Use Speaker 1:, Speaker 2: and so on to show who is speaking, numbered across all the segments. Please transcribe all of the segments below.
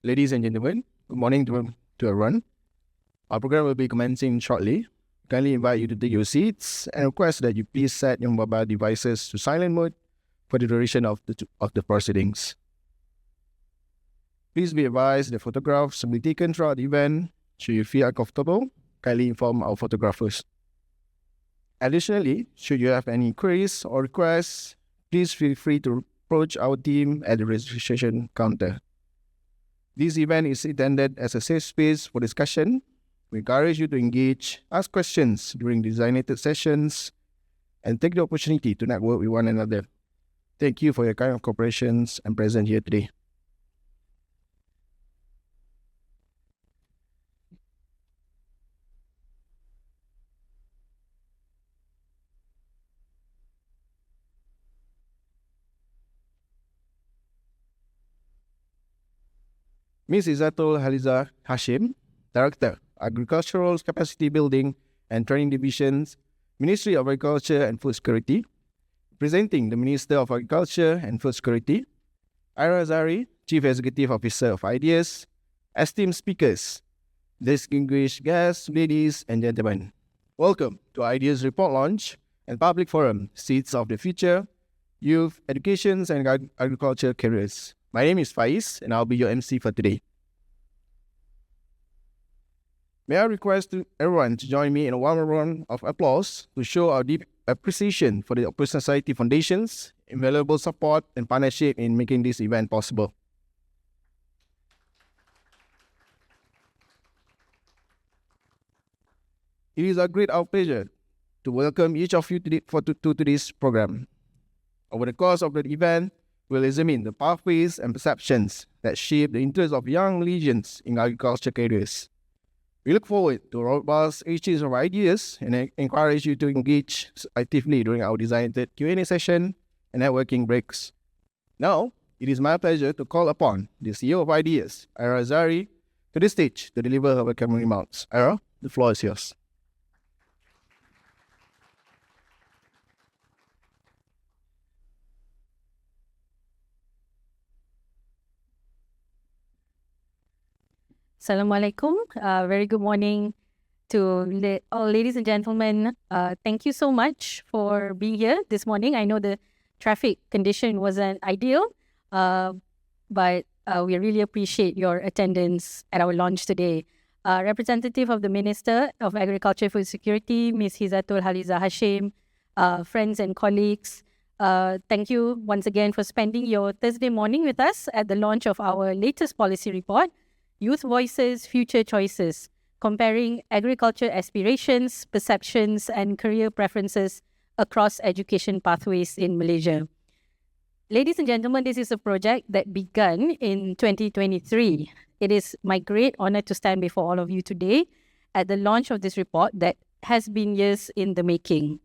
Speaker 1: Ladies and gentlemen, good morning to everyone. Our program will be commencing shortly. Kindly invite you to take your seats and request that you please set your mobile devices to silent mode for the duration of the proceedings. Please be advised that photographs will be taken throughout the event. Should you feel uncomfortable, kindly inform our photographers. Additionally, should you have any queries or requests, please feel free to approach our team at the registration counter. This event is intended as a safe space for discussion. We encourage you to engage, ask questions during designated sessions, and take the opportunity to network with one another. Thank you for your kind of cooperation and presence here today. Ms. Izzatul Haliza Hashim, Director, Agricultural Capacity Building and Training Divisions, Ministry of Agriculture and Food Security. Presenting the Minister of Agriculture and Food Security, Ira Azari, Chief Executive Officer of Ideas, esteemed speakers, distinguished guests, ladies and gentlemen. Welcome to Ideas Report Launch and Public Forum, Seeds of the Future, Youth, Education and Agriculture Careers. My name is Faiz and I'll be your MC for today. May I request everyone to join me in a warm round of applause to show our deep appreciation for the Open Society Foundation's invaluable support and partnership in making this event possible. It is a great pleasure to welcome each of you to today's program. Over the course of the event, we'll examine the pathways and perceptions that shape the interests of young Malaysians in agriculture careers. We look forward to a robust exchange of ideas and encourage you to engage actively during our designated Q&A session and networking breaks. Now, it is my pleasure to call upon the CEO of Ideas, Ira Azari, to the stage to deliver her welcome remarks. Ira, the floor is yours.
Speaker 2: Assalamualaikum. Very good morning to all ladies and gentlemen. Thank you so much for being here this morning. I know the traffic condition wasn't ideal, but we really appreciate your attendance at our launch today. Representative of the Minister of Agriculture, Food Security, Ms. Izzatul Haliza Hashim, friends and colleagues, thank you once again for spending your Thursday morning with us at the launch of our latest policy report, Youth Voices, Future Choices, comparing agriculture aspirations, perceptions, and career preferences across education pathways in Malaysia. Ladies and gentlemen, this is a project that began in 2023. It is my great honor to stand before all of you today at the launch of this report that has been years in the making.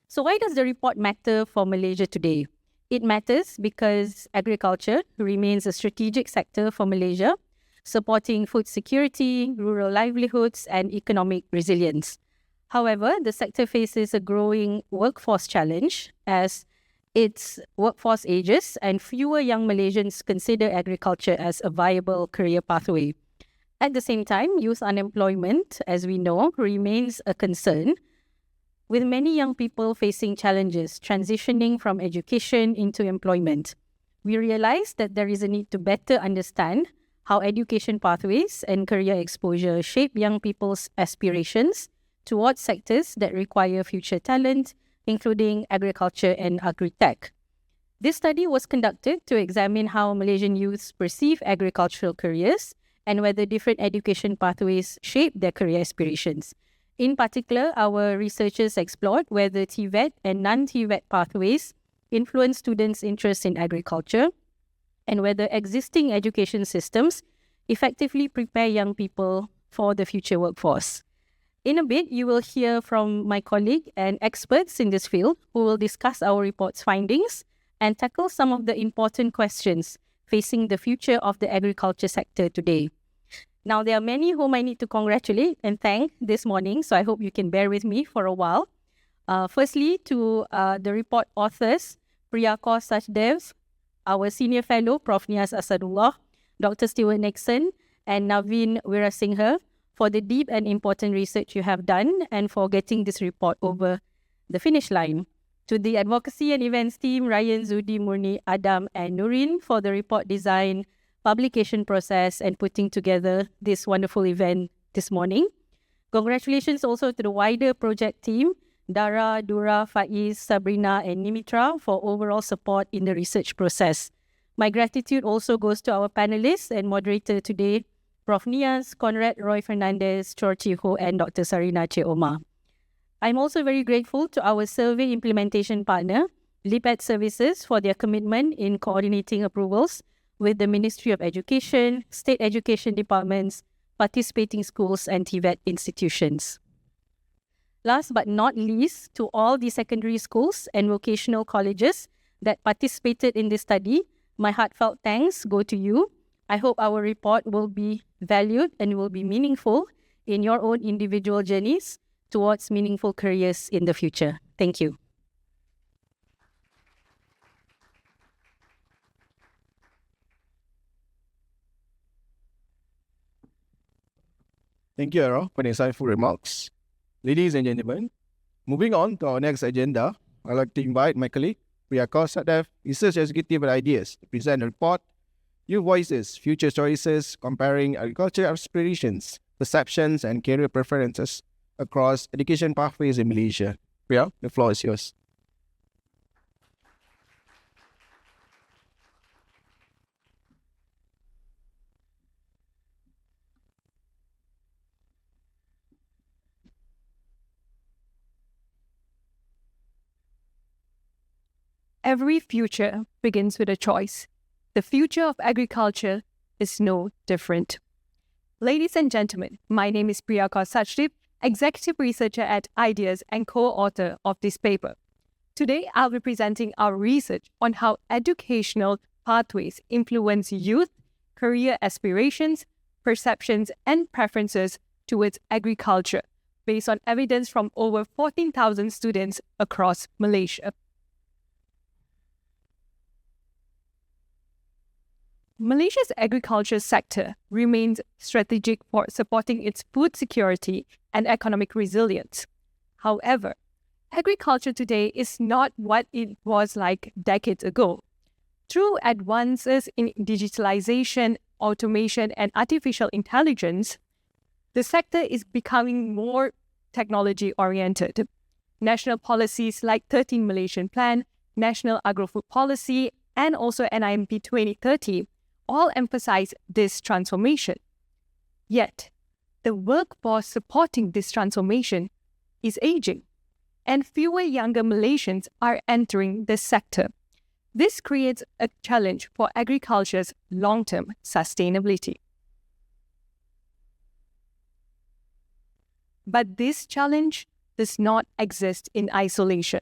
Speaker 2: So why does the report matter for Malaysia today? It matters because agriculture remains a strategic sector for Malaysia, supporting food security, rural livelihoods, and economic resilience. However, the sector faces a growing workforce challenge as its workforce ages and fewer young Malaysians consider agriculture as a viable career pathway. At the same time, youth unemployment, as we know, remains a concern, with many young people facing challenges transitioning from education into employment. We realize that there is a need to better understand how education pathways and career exposure shape young people's aspirations towards sectors that require future talent, including agriculture and agri-tech. This study was conducted to examine how Malaysian youths perceive agricultural careers and whether different education pathways shape their career aspirations. In particular, our researchers explored whether TVET and non-TVET pathways influence students' interest in agriculture, and whether existing education systems effectively prepare young people for the future workforce. In a bit, you will hear from my colleague and experts in this field who will discuss our report's findings and tackle some of the important questions facing the future of the agriculture sector today. Now, there are many whom I need to congratulate and thank this morning, so I hope you can bear with me for a while. Firstly, to the report authors, Priyakor Sachdev, our senior fellow, Prof. Niaz Asadullah, Dr. Stuart Nixon, and Naveen Weerasinghe for the deep and important research you have done and for getting this report over the finish line. To the advocacy and events team, Ryan, Zudi, Murni, Adam, and Nurin for the report design, publication process, and putting together this wonderful event this morning. Congratulations also to the wider project team, Dara, Dura, Faiz, Sabrina, and Nimitra for overall support in the research process. My gratitude also goes to our panelists and moderator today, Prof. Nias, Conrad Roy Fernandez, Chor Chi Ho, and Dr. Sarina Che Omar. I'm also very grateful to our survey implementation partner, LIPED Services, for their commitment in coordinating approvals with the Ministry of Education, State Education Departments, participating schools, and TVET institutions. Last but not least, to all the secondary schools and vocational colleges that participated in this study, my heartfelt thanks go to you. I hope our report will be valued and will be meaningful in your own individual journeys towards meaningful careers in the future. Thank you.
Speaker 1: Thank you, Ara, for the insightful remarks. Ladies and gentlemen, moving on to our next agenda, I'd like to invite my colleague, Priyakar Sadaf, Research Executive at Ideas, to present a report, New Voices, Future Choices, Comparing Agriculture Aspirations, Perceptions, and Career Preferences across education pathways in Malaysia. Priya, the floor is yours.
Speaker 3: Every future begins with a choice. The future of agriculture is no different. Ladies and gentlemen, my name is Priyakar Sachdip, Executive Researcher at Ideas and co-author of this paper. Today, I'll be presenting our research on how educational pathways influence youth, career aspirations, perceptions, and preferences towards agriculture, based on evidence from over 14,000 students across Malaysia. Malaysia's agriculture sector remains strategic for supporting its food security and economic resilience. However, agriculture today is not what it was like decades ago. Through advances in digitalization, automation, and artificial intelligence, the sector is becoming more technology-oriented. National policies like 13 Malaysian Plan, National Agro-Food Policy, and also NIMP 2030 all emphasize this transformation. Yet, the workforce supporting this transformation is aging, and fewer younger Malaysians are entering this sector. This creates a challenge for agriculture's long-term sustainability. But this challenge does not exist in isolation.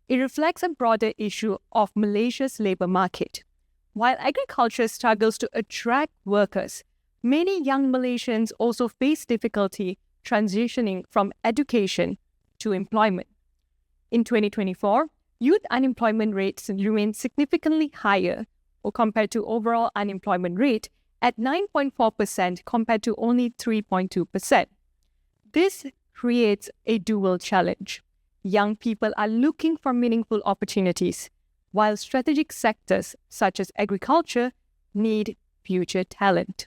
Speaker 3: It reflects a broader issue of Malaysia's labour market. While agriculture struggles to attract workers, many young Malaysians also face difficulty transitioning from education to employment. In 2024, youth unemployment rates remain significantly higher compared to overall unemployment rate at 9.4% compared to only 3.2%. This creates a dual challenge. Young people are looking for meaningful opportunities, while strategic sectors such as agriculture need future talent.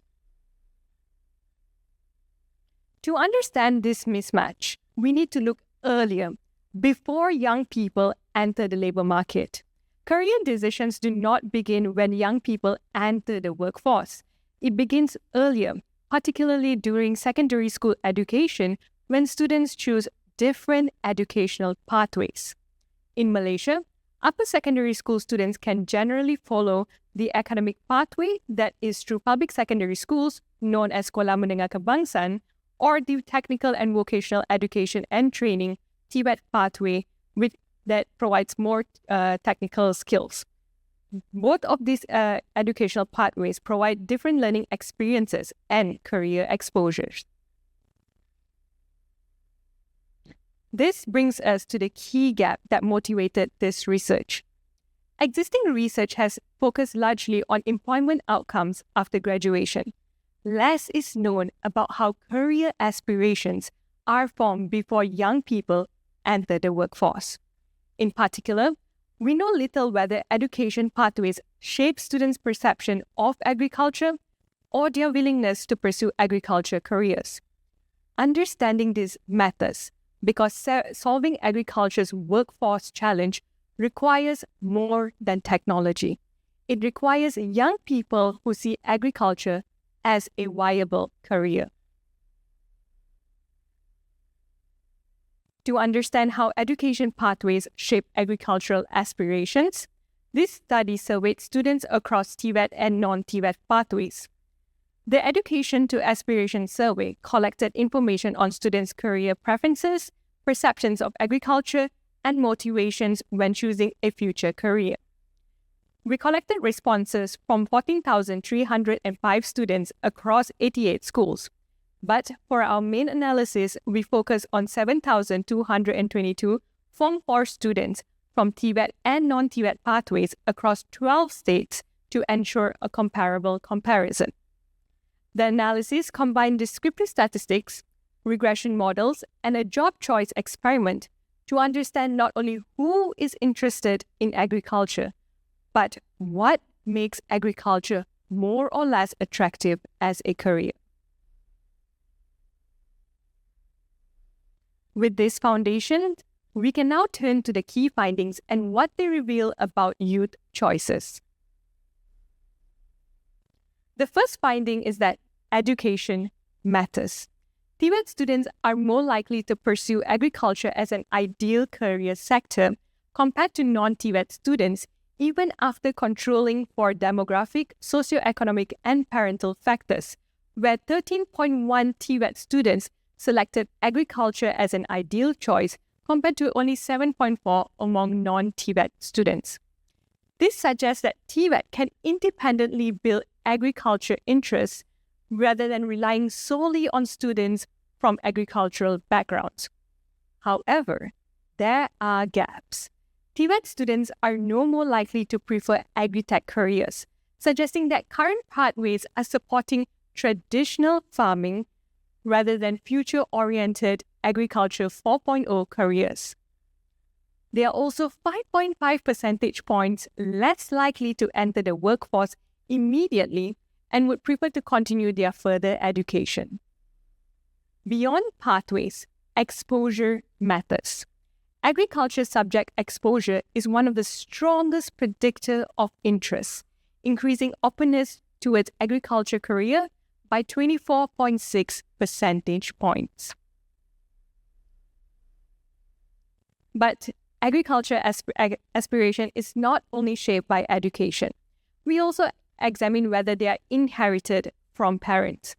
Speaker 3: To understand this mismatch, we need to look earlier, before young people enter the labor market. Career decisions do not begin when young people enter the workforce. It begins earlier, particularly during secondary school education, when students choose different educational pathways. In Malaysia, upper secondary school students can generally follow the academic pathway that is through public secondary schools known as Sekolah Menengah Kebangsaan, or the technical and vocational education and training TVET pathway that provides more technical skills. Both of these educational pathways provide different learning experiences and career exposures. This brings us to the key gap that motivated this research. Existing research has focused largely on employment outcomes after graduation. Less is known about how career aspirations are formed before young people enter the workforce. In particular, we know little whether education pathways shape students' perception of agriculture or their willingness to pursue agriculture careers. Understanding this matters because solving agriculture's workforce challenge requires more than technology. It requires young people who see agriculture as a viable career. To understand how education pathways shape agricultural aspirations, this study surveyed students across TVET and non-TVET pathways. The Education to Aspiration Survey collected information on students' career preferences, perceptions of agriculture, and motivations when choosing a future career. We collected responses from 14,305 students across 88 schools. But for our main analysis, we focus on 7,222 Form 4 students from TVET and non-TVET pathways across 12 states to ensure a comparable comparison. The analysis combined descriptive statistics, regression models, and a job choice experiment to understand not only who is interested in agriculture, but what makes agriculture more or less attractive as a career. With this foundation, we can now turn to the key findings and what they reveal about youth choices. The first finding is that education matters. TVET students are more likely to pursue agriculture as an ideal career sector compared to non-TVET students, even after controlling for demographic, socioeconomic, and parental factors, where 13.1 TVET students selected agriculture as an ideal choice compared to only 7.4 among non-TVET students. This suggests that TVET can independently build agriculture interests rather than relying solely on students from agricultural backgrounds. However, there are gaps. TVET students are no more likely to prefer agri-tech careers, suggesting that current pathways are supporting traditional farming rather than future-oriented agriculture 4.0 careers. They are also 5.5 percentage points less likely to enter the workforce immediately and would prefer to continue their further education. Beyond pathways, exposure matters. Agriculture subject exposure is one of the strongest predictors of interest, increasing openness towards agriculture career by 24.6 percentage points. But agriculture aspiration is not only shaped by education. We also examine whether they are inherited from parents.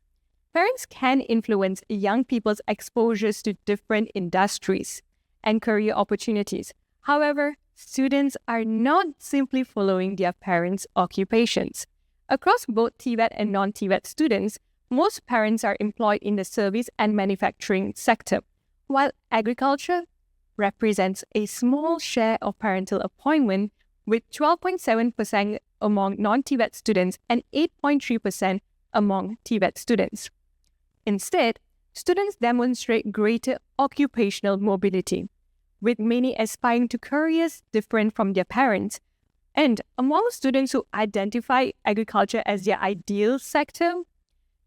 Speaker 3: Parents can influence young people's exposures to different industries and career opportunities. However, students are not simply following their parents' occupations. Across both TVET and non-TVET students, most parents are employed in the service and manufacturing sector, while agriculture represents a small share of parental appointment, with 12.7% among non-TVET students and 8.3% among TVET students. Instead, students demonstrate greater occupational mobility, with many aspiring to careers different from their parents. And among students who identify agriculture as their ideal sector,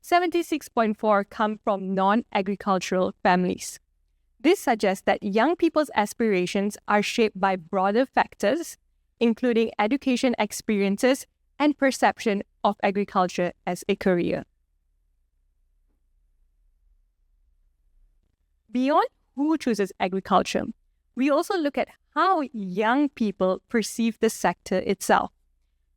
Speaker 3: 76.4% come from non-agricultural families. This suggests that young people's aspirations are shaped by broader factors, including education experiences and perception of agriculture as a career. Beyond who chooses agriculture, we also look at how young people perceive the sector itself.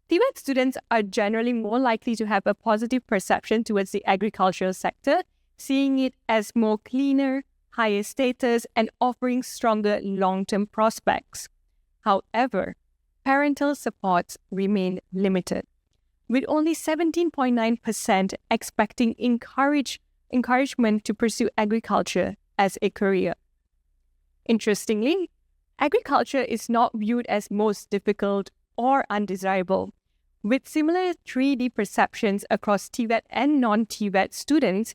Speaker 3: TVET students are generally more likely to have a positive perception towards the agricultural sector, seeing it as more cleaner, higher status, and offering stronger long-term prospects. However, parental supports remain limited, with only 17.9% expecting encouragement to pursue agriculture as a career. Interestingly, agriculture is not viewed as most difficult or undesirable. With similar 3D perceptions across TVET and non-TVET students,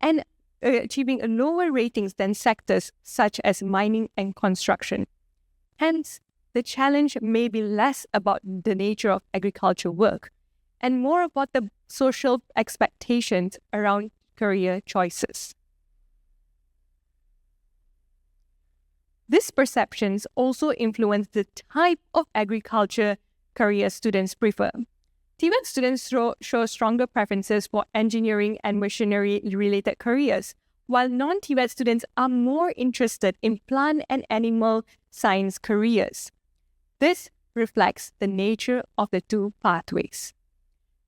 Speaker 3: and achieving lower ratings than sectors such as mining and construction. Hence, the challenge may be less about the nature of agriculture work and more about the social expectations around career choices. These perceptions also influence the type of agriculture career students prefer. TVET students show stronger preferences for engineering and machinery-related careers, while non-TVET students are more interested in plant and animal science careers. This reflects the nature of the two pathways.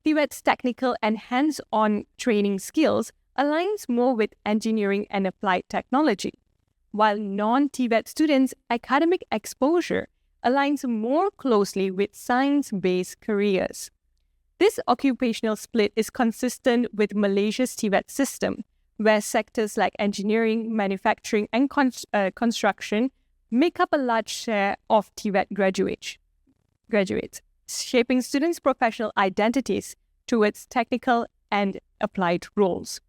Speaker 3: TVET's technical and hands-on training skills aligns more with engineering and applied technology, while non-TVET students' academic exposure aligns more closely with science-based careers. This occupational split is consistent with Malaysia's TVET system, where sectors like engineering, manufacturing, and construction make up a large share of TVET graduates, shaping students' professional identities towards technical and applied roles.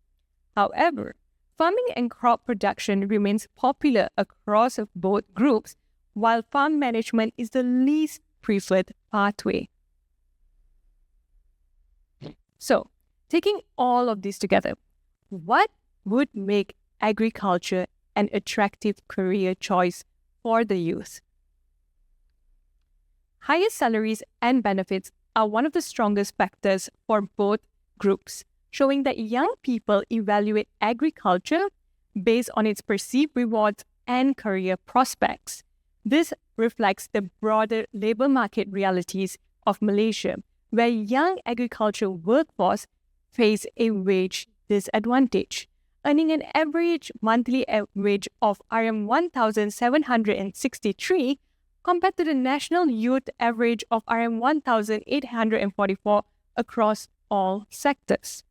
Speaker 3: However, farming and crop production remains popular across both groups, while farm management is the least preferred pathway. So, taking all of this together, what would make agriculture an attractive career choice for the youth? Higher salaries and benefits are one of the strongest factors for both groups, showing that young people evaluate agriculture based on its perceived rewards and career prospects. This reflects the broader labor market realities of Malaysia, where young agriculture workforce face a wage disadvantage, earning an average monthly wage of RM 1,763 compared to the national youth average of RM 1,844 across all sectors.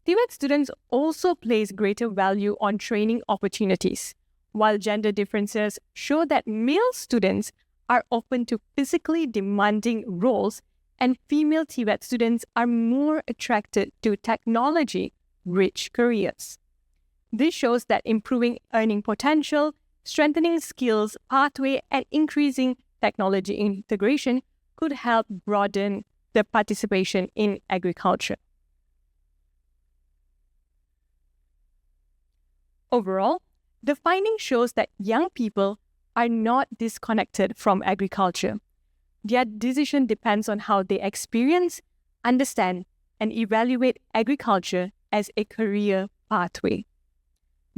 Speaker 3: TVET students also place greater value on training opportunities, while gender differences show that male students are open to physically demanding roles and female TVET students are more attracted to technology-rich careers. This shows that improving earning potential, strengthening skills pathway, and increasing technology integration could help broaden the participation in agriculture. Overall, the finding shows that young people are not disconnected from agriculture. Their decision depends on how they experience, understand, and evaluate agriculture as a career pathway.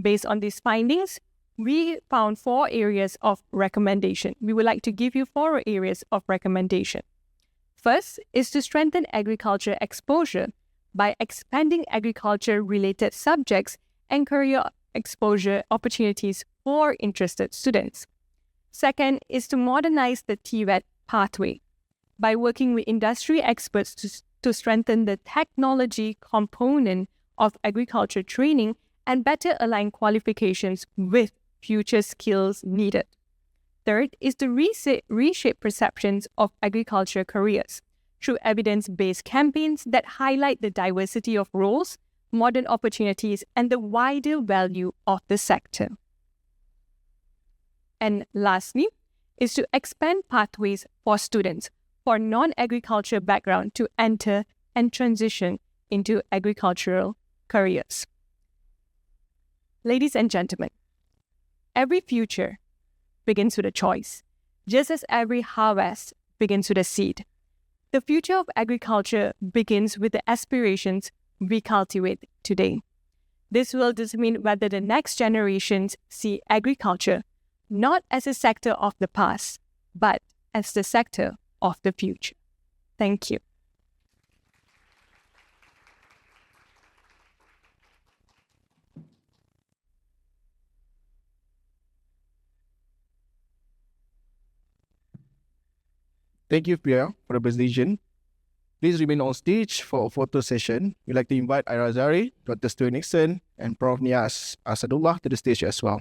Speaker 3: Based on these findings, we found 4 areas of recommendation. We would like to give you 4 areas of recommendation. First is to strengthen agriculture exposure by expanding agriculture-related subjects and career exposure opportunities for interested students. Second is to modernize the TVET pathway by working with industry experts to strengthen the technology component of agriculture training and better align qualifications with future skills needed. Third is to reshape perceptions of agriculture careers through evidence-based campaigns that highlight the diversity of roles, modern opportunities, and the wider value of the sector. And lastly, is to expand pathways for students for non-agriculture background to enter and transition into agricultural careers. Ladies and gentlemen, every future begins with a choice, just as every harvest begins with a seed. The future of agriculture begins with the aspirations we cultivate today. This will determine whether the next generations see agriculture not as a sector of the past, but as the sector of the future. Thank you.
Speaker 1: Thank you, Priya, for the presentation. Please remain on stage for a photo session. We'd like to invite Ira Zari, Dr. Stuart Nixon, and Prof. Nias Asadullah to the stage as well.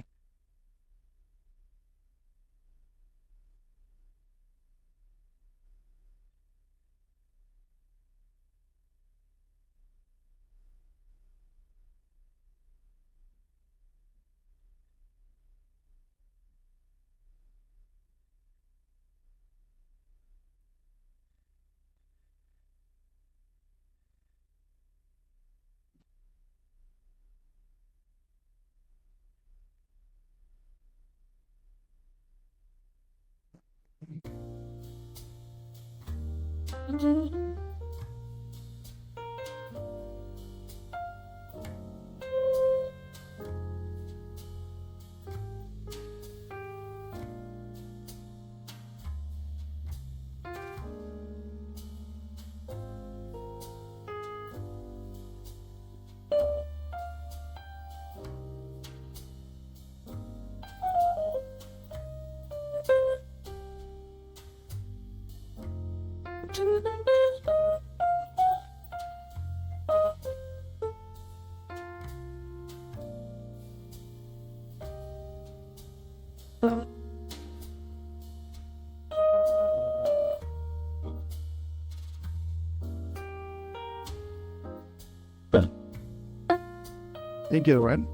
Speaker 1: Thank you, Ron.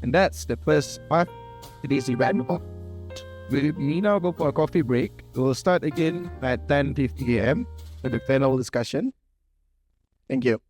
Speaker 1: And that's the first part of today's event. We now go for a coffee break. We'll start again at 10:50 a.m. with the panel discussion. Thank you.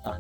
Speaker 1: Good.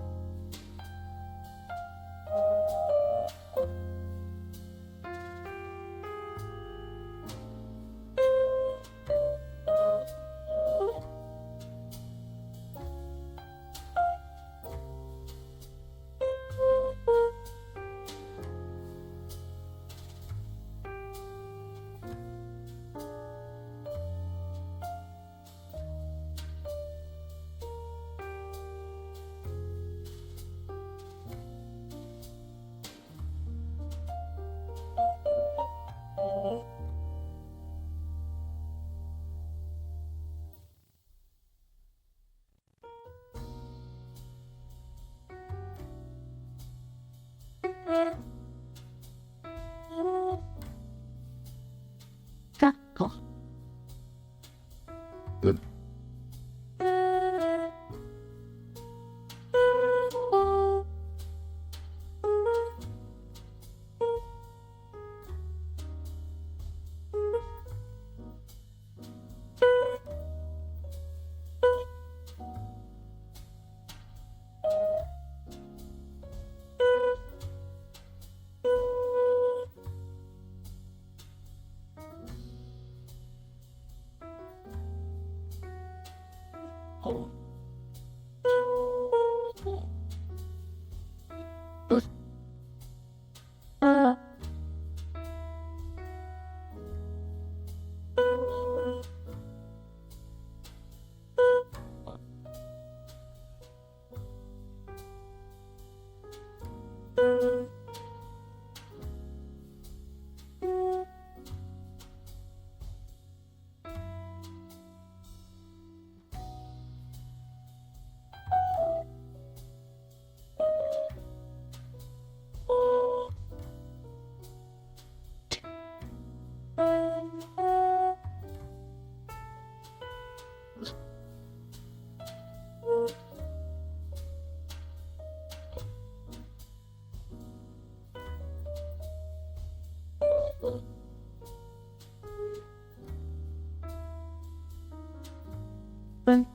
Speaker 1: Baik.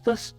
Speaker 1: Terus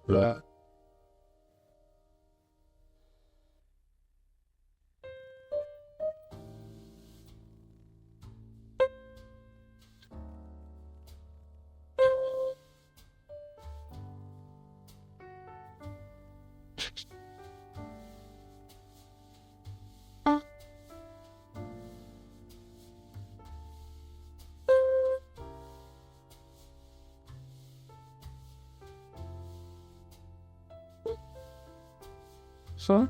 Speaker 1: Lah. So?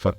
Speaker 1: Fuck.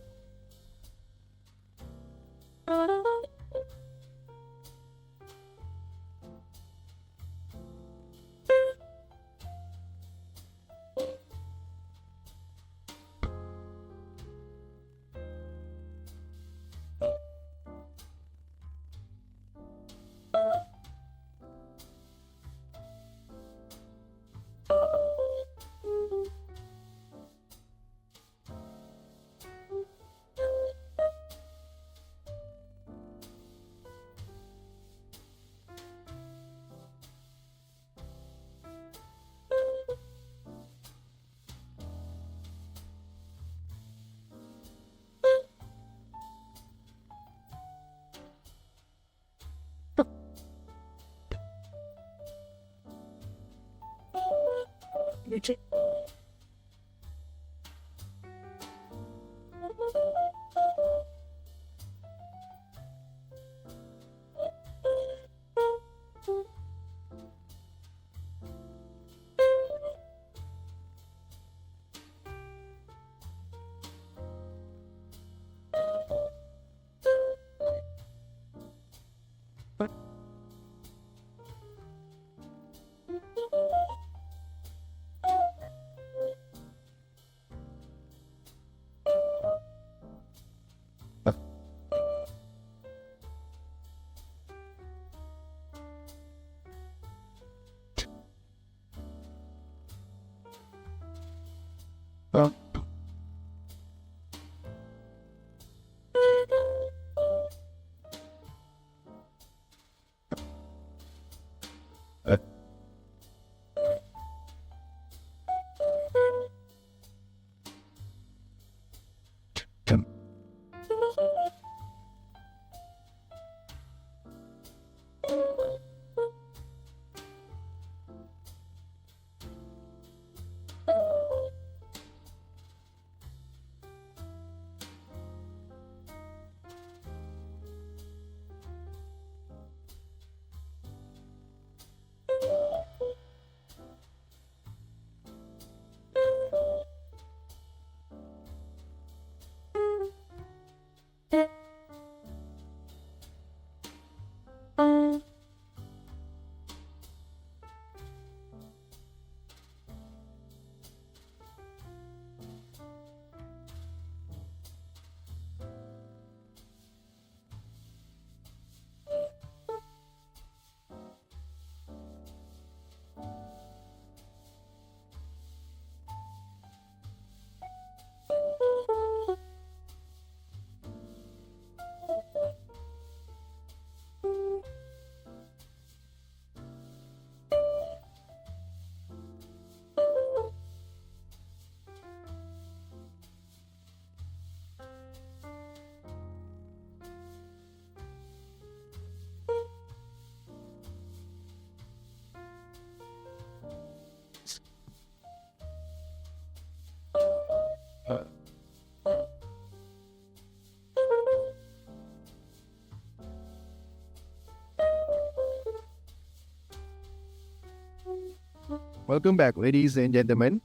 Speaker 1: Welcome back, ladies and gentlemen.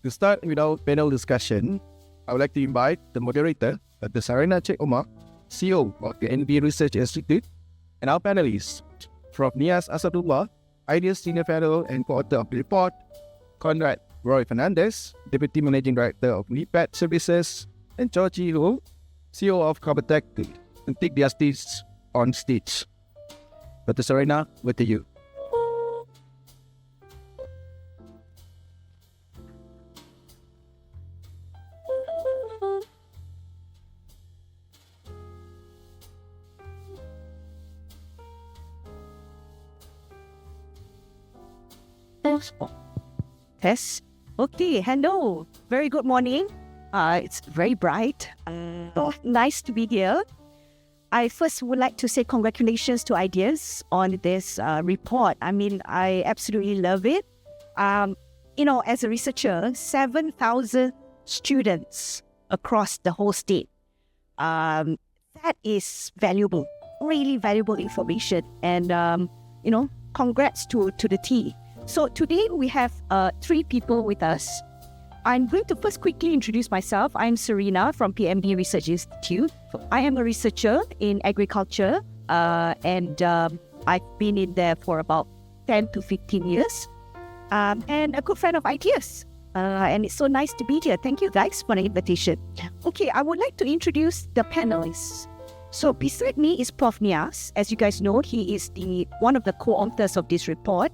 Speaker 1: To start with our panel discussion, I would like to invite the moderator, Dr. Sarina Sheikh Omar, CEO of the NB Research Institute, and our panelists, Prof. Nias Asadullah, Ideas Senior Fellow and co-author of the report, Conrad Roy Fernandez, Deputy Managing Director of NIPAD Services, and Cho Chi Ho, CEO of Carbotech, to take their stage on stage. Dr. Sarina, over to you.
Speaker 4: Test. Okay, hello. Very good morning. It's very bright. Nice to be here. I first would like to say congratulations to Ideas on this report. I mean, I absolutely love it. As a researcher, 7,000 students across the whole state. That is valuable, really valuable information. And, congrats to the team. So today we have 3 people with us. I'm going to first quickly introduce myself. I'm Serena from PMD Research Institute. I am a researcher in agriculture and I've been in there for about 10 to 15 years and a good friend of Ideas. And it's so nice to be here. Thank you guys for the invitation. Okay, I would like to introduce the panelists. So beside me is Prof. Nias. As you guys know, he is one of the co-authors of this report.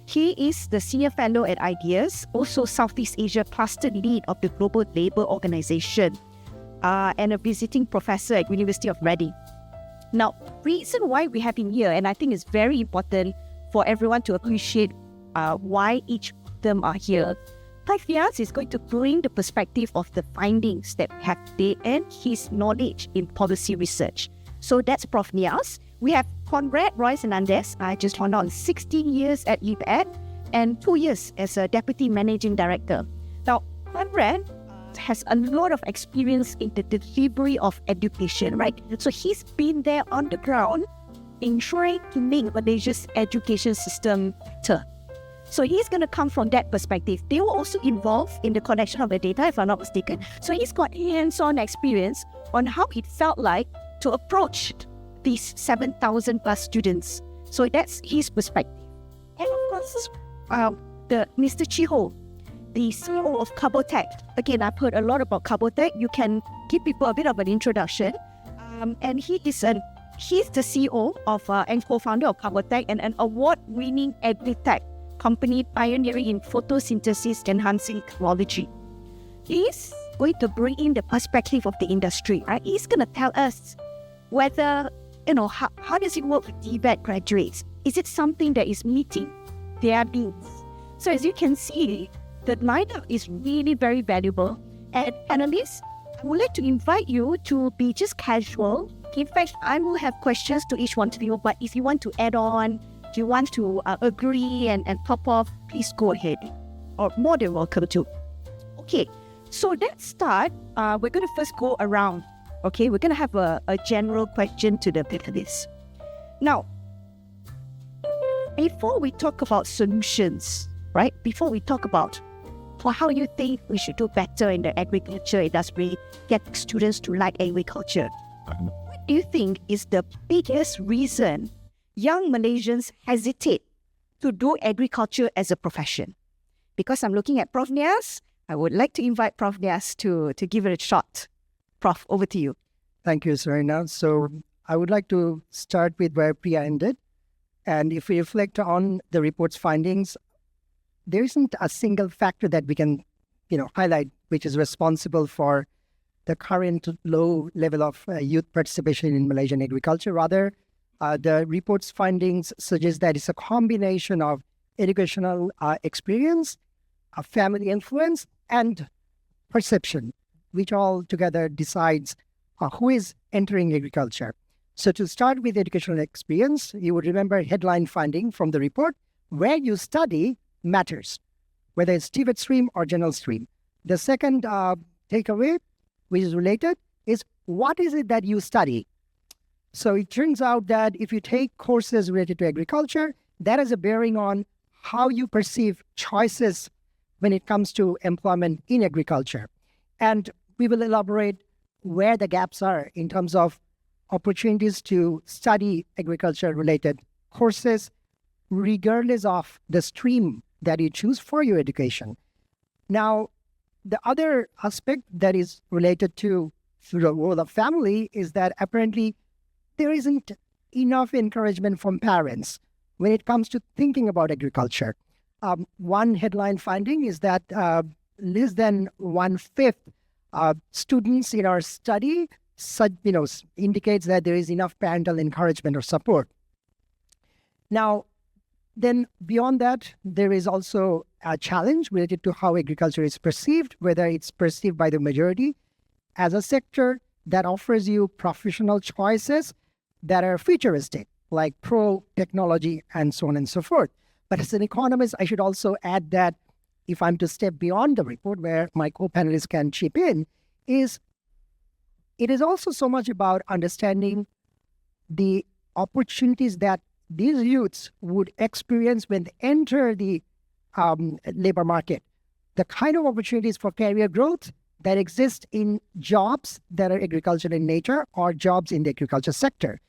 Speaker 4: He is the Senior Fellow at Ideas, also Southeast Asia Cluster Lead of the Global Labour Organization, and a visiting professor at University of Reading. Now, reason why we have him here, and I think it's very important for everyone to appreciate why each of them are here. Prof. Nias is going to bring the perspective of the findings that we have today and his knowledge in policy research. So that's Prof. Nias. We have Conrad Roy Fernandez. I just found out 16 years at NIPAD and 2 years as a Deputy Managing Director. Now, Conrad has a lot of experience in the delivery of education, right? So he's been there on the ground in trying to make Malaysia's education system better. So he's going to come from that perspective. They were also involved in the collection of the data, if I'm not mistaken. So he's got hands-on experience on how it felt like to approach these 7,000 plus students. So that's his perspective. And of course, Mr. Chiho, the CEO of Carbotech. Again, I've heard a lot about Carbotech. You can give people a bit of an introduction. And he's the CEO of and co-founder of Carbotech and an award-winning agri-tech company pioneering in photosynthesis enhancing technology. He's going to bring in the perspective of the industry. Right? He's going to tell us whether, how does it work with DBET graduates? Is it something that is meeting their needs? So as you can see, the lineup is really very valuable. And panelists, I would like to invite you to be just casual. In fact, I will have questions to each one of you, but if you want to add on, if you want to agree and top off, please go ahead. Or more than welcome to. Okay, so let's start. We're going to first go around. Okay, we're going to have a general question to the panelists. Now, before we talk about solutions, right? Before we talk about how you think we should do better in the agriculture industry, get students to like agriculture, what do you think is the biggest reason young Malaysians hesitate to do agriculture as a profession? Because I'm looking at Prof. Nias, I would like to invite Prof. Nias to give it a shot. Prof, over to you.
Speaker 5: Thank you, Serena. So I would like to start with where Priya ended. And if we reflect on the report's findings, there isn't a single factor that we can, highlight which is responsible for the current low level of youth participation in Malaysian agriculture. Rather, the report's findings suggest that it's a combination of educational experience, family influence, and perception, which all together decides who is entering agriculture. So to start with educational experience, you would remember headline finding from the report, where you study matters, whether it's TVET stream or general stream. The second takeaway, which is related, is what is it that you study? So it turns out that if you take courses related to agriculture, that has a bearing on how you perceive choices when it comes to employment in agriculture. And we will elaborate where the gaps are in terms of opportunities to study agriculture-related courses, regardless of the stream that you choose for your education. Now, the other aspect that is related to the role of family is that apparently there isn't enough encouragement from parents when it comes to thinking about agriculture. One headline finding is that less than 1/5 students in our study indicates that there is enough parental encouragement or support. Now, then beyond that, there is also a challenge related to how agriculture is perceived, whether it's perceived by the majority as a sector that offers you professional choices that are futuristic, like pro-technology and so on and so forth. But as an economist, I should also add that if I'm to step beyond the report, where my co-panelists can chip in, it is also so much about understanding the opportunities that these youths would experience when they enter the labor market, the kind of opportunities for career growth that exist in jobs that are agricultural in nature or jobs in the agriculture sector.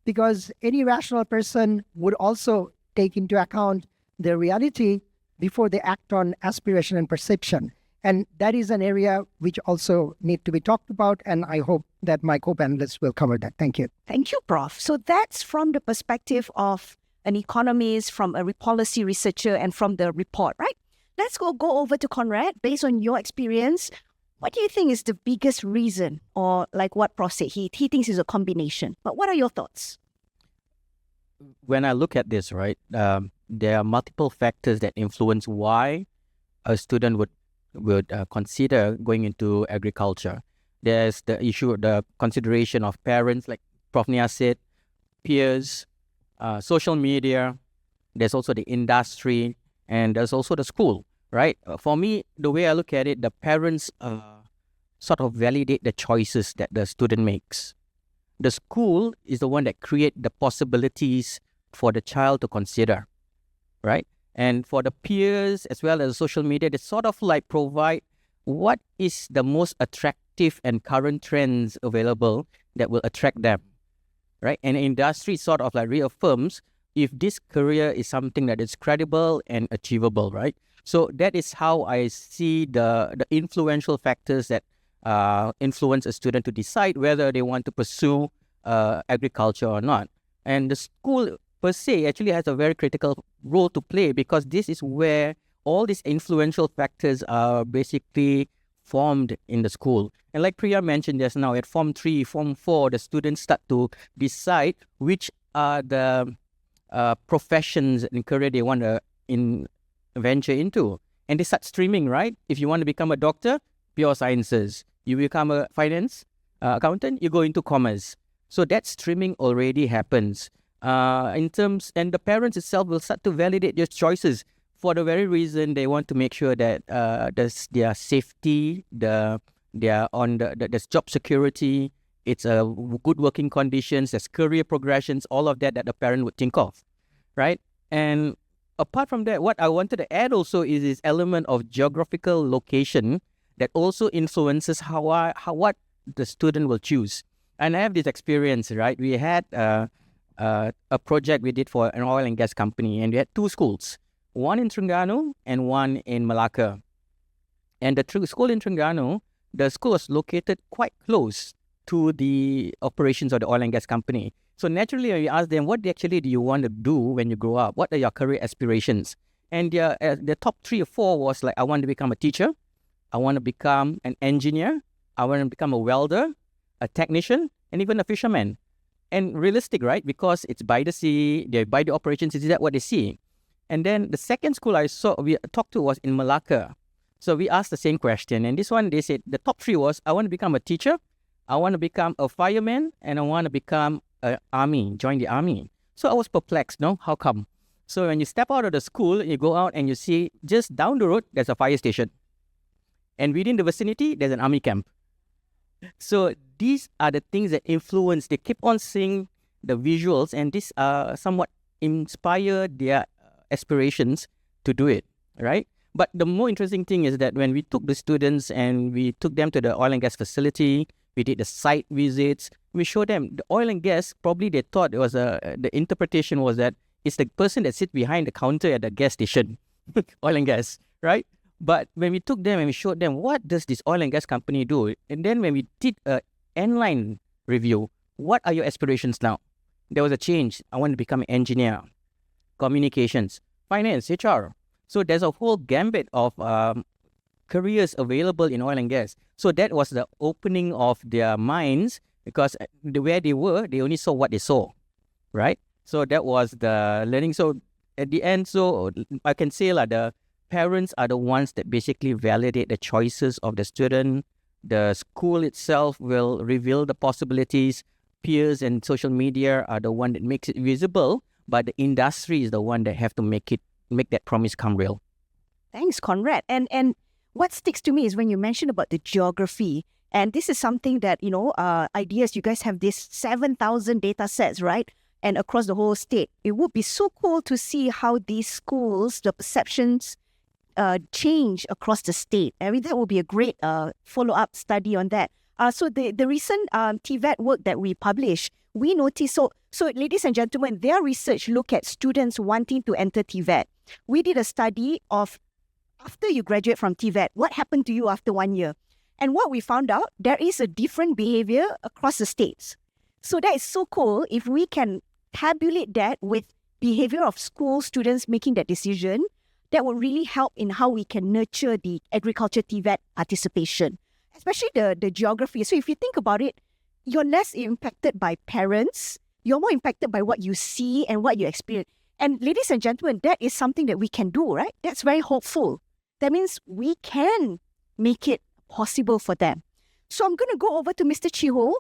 Speaker 5: Because any rational person would also take into account the reality before they act on aspiration and perception. And that is an area which also need to be talked about, and I hope that my co-panelists will cover that. Thank you.
Speaker 4: Thank you, Prof. So that's from the perspective of an economist, from a policy researcher, and from the report, right? Let's go over to Conrad. Based on your experience, what do you think is the biggest reason, or like what Prof said, he thinks is a combination. But what are your thoughts?
Speaker 6: When I look at this, right, there are multiple factors that influence why a student would consider going into agriculture. There's the issue, the consideration of parents, like Prof. Nia said, peers, social media. There's also the industry, and there's also the school, right? For me, the way I look at it, the parents sort of validate the choices that the student makes. The school is the one that create the possibilities for the child to consider, right? And for the peers as well as social media, they sort of like provide what is the most attractive and current trends available that will attract them, right? And the industry sort of like reaffirms if this career is something that is credible and achievable, right? So that is how I see the influential factors that influence a student to decide whether they want to pursue agriculture or not. And the school per se actually has a very critical role to play, because this is where all these influential factors are basically formed in the school. And like Priya mentioned just now, at Form 3, Form 4, the students start to decide which are the professions and career they want to venture into. And they start streaming, right? If you want to become a doctor, pure sciences. You become a finance accountant, you go into commerce. So that streaming already happens. And the parents itself will start to validate their choices for the very reason they want to make sure that their safety, there's job security, it's good working conditions, there's career progressions, all of that the parent would think of, right? And apart from that, what I wanted to add also is this element of geographical location that also influences what the student will choose. And I have this experience, right? We had a project we did for an oil and gas company, and we had two schools, one in Terengganu and one in Malacca. And the school in Terengganu, the school was located quite close to the operations of the oil and gas company. So naturally, we asked them, what actually do you want to do when you grow up? What are your career aspirations? And the top 3 or 4 was like, I want to become a teacher, I want to become an engineer, I want to become a welder, a technician, and even a fisherman. And realistic, right? Because it's by the sea, they're by the operations, is that what they see? And then the second school we talked to was in Malacca. So we asked the same question. And this one, they said, the top 3 was, I want to become a teacher, I want to become a fireman, and I want to become an army, join the army. So I was perplexed, no? How come? So when you step out of the school, you go out and you see just down the road, there's a fire station. And within the vicinity, there's an army camp. So these are the things that influence. They keep on seeing the visuals, and these somewhat inspire their aspirations to do it, right? But the more interesting thing is that when we took the students and we took them to the oil and gas facility, we did the site visits, we showed them the oil and gas, probably they thought it was the interpretation was that it's the person that sits behind the counter at the gas station, oil and gas, right? But when we took them and we showed them what does this oil and gas company do, and then when we did a N-line review, what are your aspirations now? There was a change. I want to become an engineer, communications, finance, HR. So there's a whole gambit of careers available in oil and gas. So that was the opening of their minds, because where they were, they only saw what they saw, right? So that was the learning. So at the end, so I can say the parents are the ones that basically validate the choices of the student. The school itself will reveal the possibilities. Peers and social media are the one that makes it visible, but the industry is the one that have to make that promise come real.
Speaker 4: Thanks, Conrad. And what sticks to me is when you mentioned about the geography. And this is something that, ideas, you guys have this 7,000 data sets, right? And across the whole state. It would be so cool to see how these schools, the perceptions change across the state. I mean, that would be a great follow-up study on that. So the recent TVET work that we published, we noticed, so ladies and gentlemen, their research look at students wanting to enter TVET. We did a study of after you graduate from TVET, what happened to you after 1 year? And what we found out, there is a different behavior across the states. So that is so cool if we can tabulate that with behavior of school students making that decision. That will really help in how we can nurture the agriculture TVET participation, especially the geography. So if you think about it, you're less impacted by parents. You're more impacted by what you see and what you experience. And ladies and gentlemen, that is something that we can do, right? That's very hopeful. That means we can make it possible for them. So I'm going to go over to Mr. Chiho.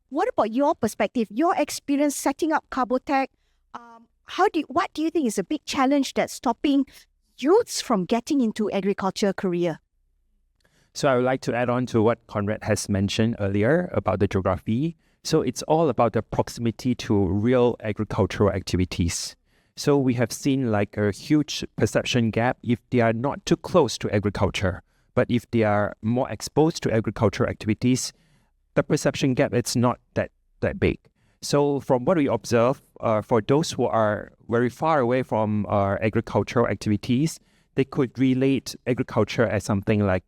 Speaker 4: What about your perspective, your experience setting up Carbotech? What do you think is a big challenge that's stopping youths from getting into agriculture career?
Speaker 7: So I would like to add on to what Conrad has mentioned earlier about the geography. So it's all about the proximity to real agricultural activities. So we have seen a huge perception gap if they are not too close to agriculture. But if they are more exposed to agricultural activities, the perception gap is not that big. So from what we observe, for those who are very far away from agricultural activities, they could relate agriculture as something like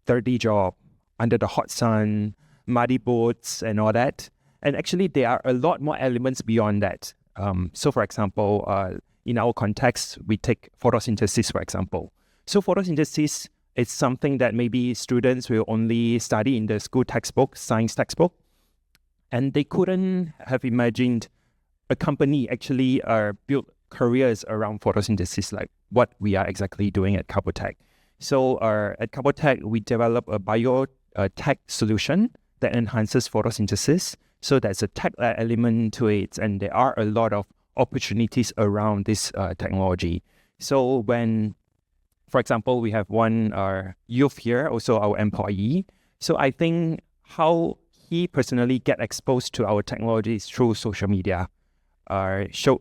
Speaker 7: dirty job, under the hot sun, muddy boats and all that. And actually, there are a lot more elements beyond that. So for example, in our context, we take photosynthesis, for example. So photosynthesis is something that maybe students will only study in the school textbook, science textbook. And they couldn't have imagined a company actually build careers around photosynthesis, like what we are exactly doing at Carbotech. So at Carbotech, we develop a biotech solution that enhances photosynthesis. So there's a tech element to it, and there are a lot of opportunities around this technology. So when, for example, we have one youth here, also our employee. So I think how he personally get exposed to our technology is through social media.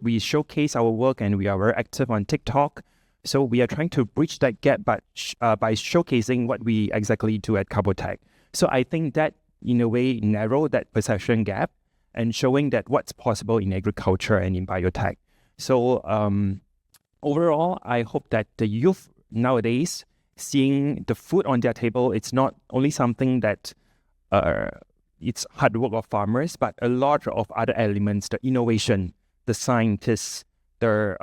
Speaker 7: We showcase our work and we are very active on TikTok. So we are trying to bridge that gap by showcasing what we exactly do at Carbotech. So I think that in a way narrow that perception gap and showing that what's possible in agriculture and in biotech. So overall, I hope that the youth nowadays seeing the food on their table, it's not only something that it's hard work of farmers, but a lot of other elements, the innovation, the scientists, the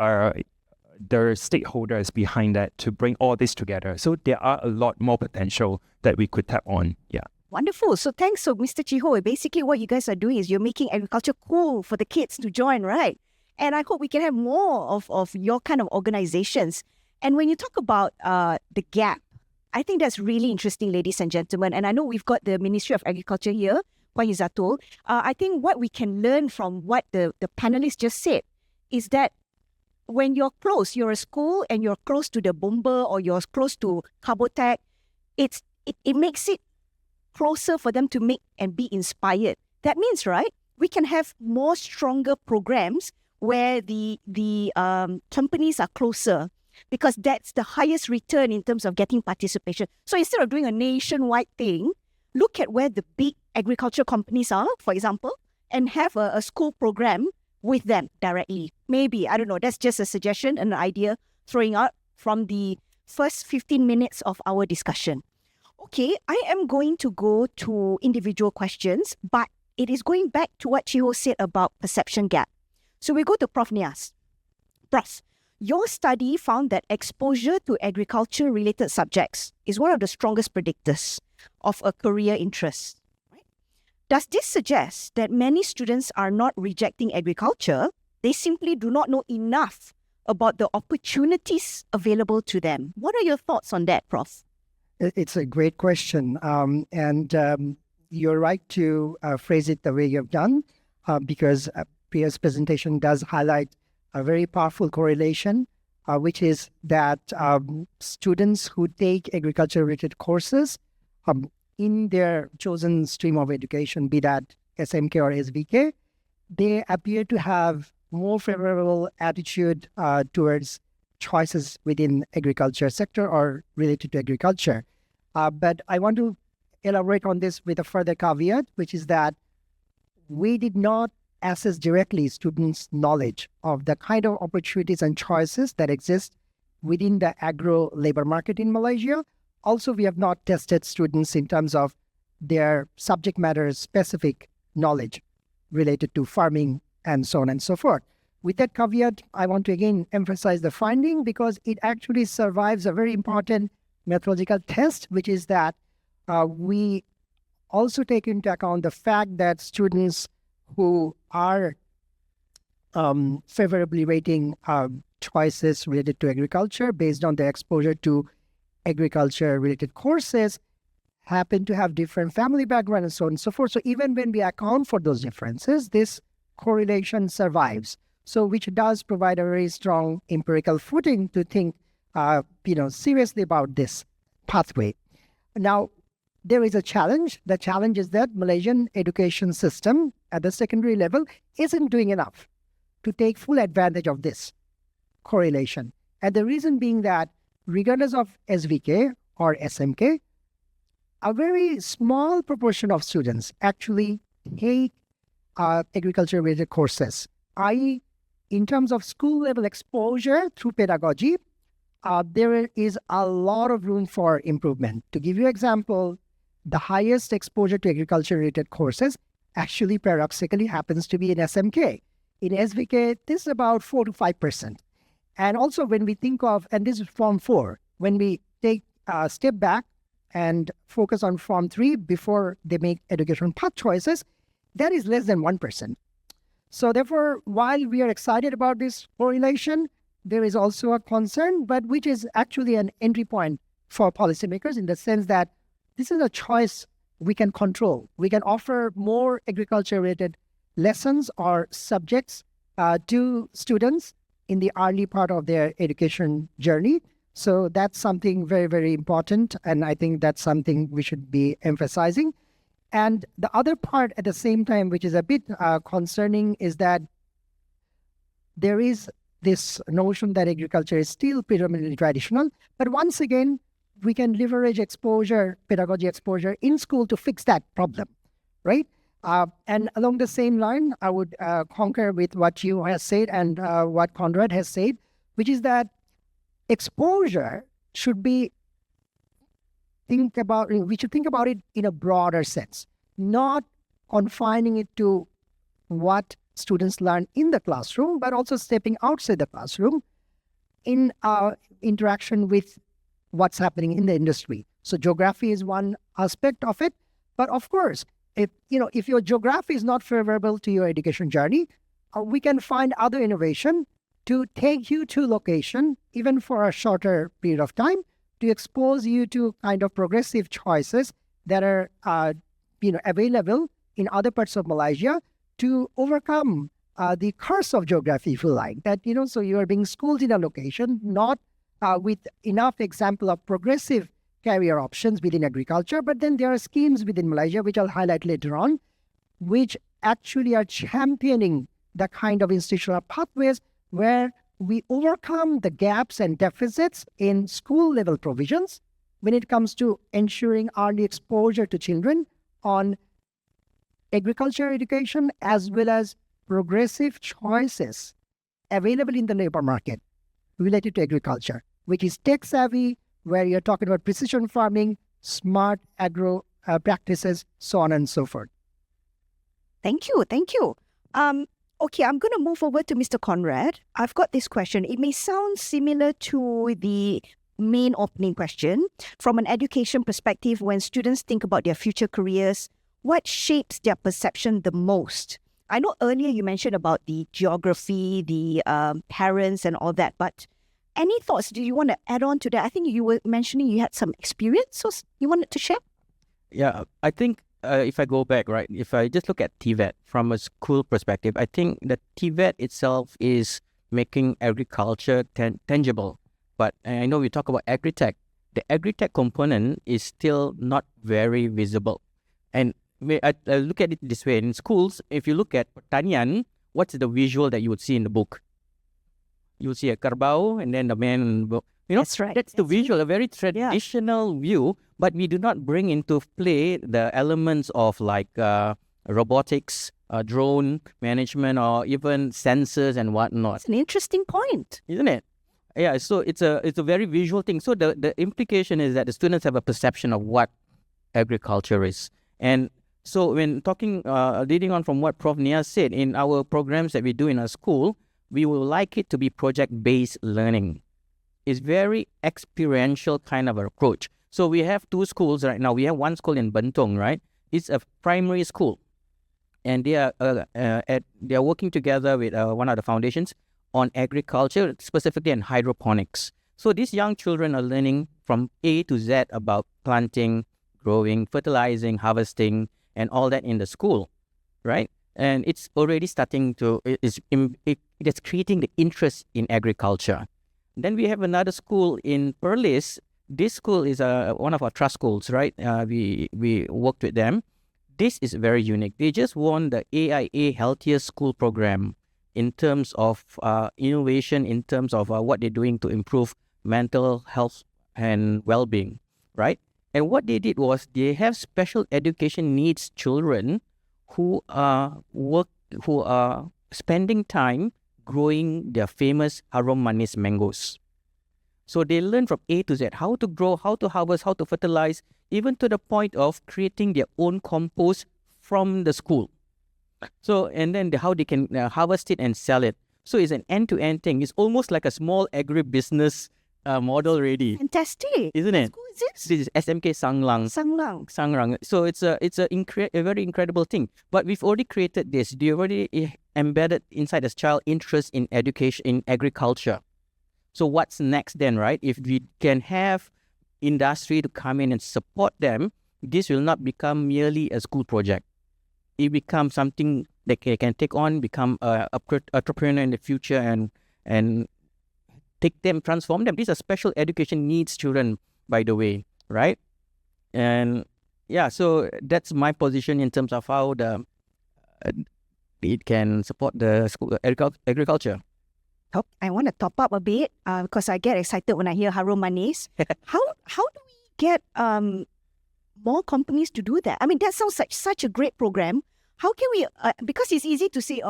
Speaker 7: stakeholders behind that to bring all this together. So there are a lot more potential that we could tap on. Yeah.
Speaker 4: Wonderful. So thanks, Mr. Chiho. Basically, what you guys are doing is you're making agriculture cool for the kids to join, right? And I hope we can have more of your kind of organizations. And when you talk about the gap, I think that's really interesting, ladies and gentlemen. And I know we've got the Ministry of Agriculture here, Puan Izatul. I think what we can learn from what the panelists just said is that when you're close, you're a school and you're close to the bomber or you're close to Carbotech, it makes it closer for them to make and be inspired. That means, right, we can have more stronger programs where the companies are closer. because that's the highest return in terms of getting participation. So instead of doing a nationwide thing, look at where the big agriculture companies are, for example, and have a school program with them directly. Maybe, I don't know, that's just a suggestion, an idea throwing out from the first 15 minutes of our discussion. Okay, I am going to go to individual questions, but it is going back to what Chiho said about perception gap. So we go to Prof. Nias. Prof, your study found that exposure to agriculture-related subjects is one of the strongest predictors of a career interest. Right? Does this suggest that many students are not rejecting agriculture? They simply do not know enough about the opportunities available to them. What are your thoughts on that, Prof?
Speaker 5: It's a great question. You're right to phrase it the way you've done, because Priya's presentation does highlight a very powerful correlation, which is that students who take agriculture-related courses in their chosen stream of education, be that SMK or SVK, they appear to have more favorable attitude towards choices within agriculture sector or related to agriculture. But I want to elaborate on this with a further caveat, which is that we did not assess directly students' knowledge of the kind of opportunities and choices that exist within the agro labor market in Malaysia. Also, we have not tested students in terms of their subject matter specific knowledge related to farming and so on and so forth. With that caveat, I want to again emphasize the finding because it actually survives a very important methodological test, which is that we also take into account the fact that students who are favorably rating choices related to agriculture based on their exposure to agriculture-related courses happen to have different family background and so on and so forth. So even when we account for those differences, this correlation survives. So which does provide a very strong empirical footing to think seriously about this pathway. Now, there is a challenge. The challenge is that Malaysian education system at the secondary level isn't doing enough to take full advantage of this correlation. And the reason being that regardless of SVK or SMK, a very small proportion of students actually take agriculture-related courses, i.e., in terms of school-level exposure through pedagogy, there is a lot of room for improvement. To give you an example, the highest exposure to agriculture-related courses actually paradoxically happens to be in SMK. In SVK, this is about 4 to 5%. And also when we think of, and this is Form 4, when we take a step back and focus on Form 3 before they make education path choices, that is less than 1%. So therefore, while we are excited about this correlation, there is also a concern, but which is actually an entry point for policymakers in the sense that this is a choice we can control. We can offer more agriculture-related lessons or subjects to students in the early part of their education journey. So that's something very, very important. And I think that's something we should be emphasizing. And the other part at the same time, which is a bit concerning, is that there is this notion that agriculture is still predominantly traditional. But once again, we can leverage exposure, pedagogy exposure in school to fix that problem, right? And along the same line, I would concur with what you have said and what Conrad has said, which is that exposure should be we should think about it in a broader sense, not confining it to what students learn in the classroom, but also stepping outside the classroom in interaction with what's happening in the industry. So geography is one aspect of it, but of course, if your geography is not favorable to your education journey, we can find other innovation to take you to location, even for a shorter period of time, to expose you to kind of progressive choices that are available in other parts of Malaysia to overcome the curse of geography, if you like. That so you are being schooled in a location, not with enough example of progressive career options within agriculture, but then there are schemes within Malaysia, which I'll highlight later on, which actually are championing the kind of institutional pathways where we overcome the gaps and deficits in school level provisions when it comes to ensuring early exposure to children on agriculture education as well as progressive choices available in the labor market related to agriculture, which is tech savvy, where you're talking about precision farming, smart agro practices, so on and so forth.
Speaker 4: Thank you. Thank you. Okay, I'm going to move over to Mr. Conrad. I've got this question. It may sound similar to the main opening question. From an education perspective, when students think about their future careers, what shapes their perception the most? I know earlier you mentioned about the geography, the parents and all that, but any thoughts do you want to add on to that? I think you were mentioning you had some experience, so you wanted to share?
Speaker 6: Yeah, I think if I go back, right, if I just look at TVET from a school perspective, I think that TVET itself is making agriculture tangible. But I know we talk about agri-tech. The agri-tech component is still not very visible. And I look at it this way. In schools, if you look at pertanian, what's the visual that you would see in the book? You would see a kerbau and then the man,
Speaker 4: That's right.
Speaker 6: That's the visual, a very traditional view, but we do not bring into play the elements of like robotics, drone management, or even sensors and whatnot.
Speaker 4: That's an interesting point.
Speaker 6: Isn't it? Yeah, so it's a very visual thing. So the implication is that the students have a perception of what agriculture is. And so when talking, leading on from what Prof. Nia said, in our programs that we do in our school, we would like it to be project-based learning. It's very experiential kind of approach. So we have two schools right now. We have one school in Bentong, right? It's a primary school. And they are working together with one of the foundations on agriculture, specifically on hydroponics. So these young children are learning from A to Z about planting, growing, fertilizing, harvesting, and all that in the school, right? And it's already starting to, it's creating the interest in agriculture. Then we have another school in Perlis. This school is one of our trust schools, right? We worked with them. This is very unique. They just won the AIA Healthier School Program in terms of innovation, in terms of what they're doing to improve mental health and well-being, right? And what they did was they have special education needs children who are spending time growing their famous harum manis mangoes. So they learn from A to Z how to grow, how to harvest, how to fertilize, even to the point of creating their own compost from the school. So, and then how they can harvest it and sell it. So it's an end-to-end thing. It's almost like a small agribusiness model already.
Speaker 4: Fantastic.
Speaker 6: Isn't it?
Speaker 4: Who is this?
Speaker 6: This is SMK Sanglang.
Speaker 4: Sangrang.
Speaker 6: So it's a very incredible thing. But we've already created this. They already embedded inside this child interest in education, in agriculture. So what's next then, right? If we can have industry to come in and support them, this will not become merely a school project. It becomes something that they can take on, become an entrepreneur in the future, and transform them. These are special education needs children, by the way, right? And yeah, so that's my position in terms of how it can support the school agriculture.
Speaker 4: I want to top up a bit because I get excited when I hear harum manis. How do we get more companies to do that? I mean, that sounds like such a great program. How can we? Because it's easy to say,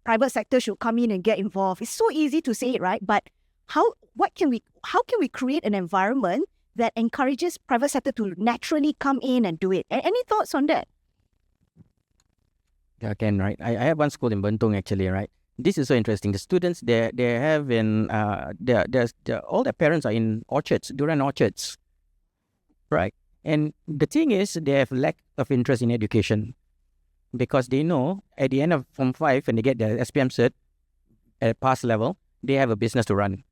Speaker 4: private sector should come in and get involved. It's so easy to say it, right? But how can we create an environment that encourages private sector to naturally come in and do it? Any thoughts on that?
Speaker 6: Yeah, again, right? I have one school in Bentong actually, right? This is so interesting. The students they have in all their parents are in orchards, durian orchards, right? And the thing is, they have lack of interest in education because they know at the end of Form 5 when they get their SPM cert at pass level, they have a business to run,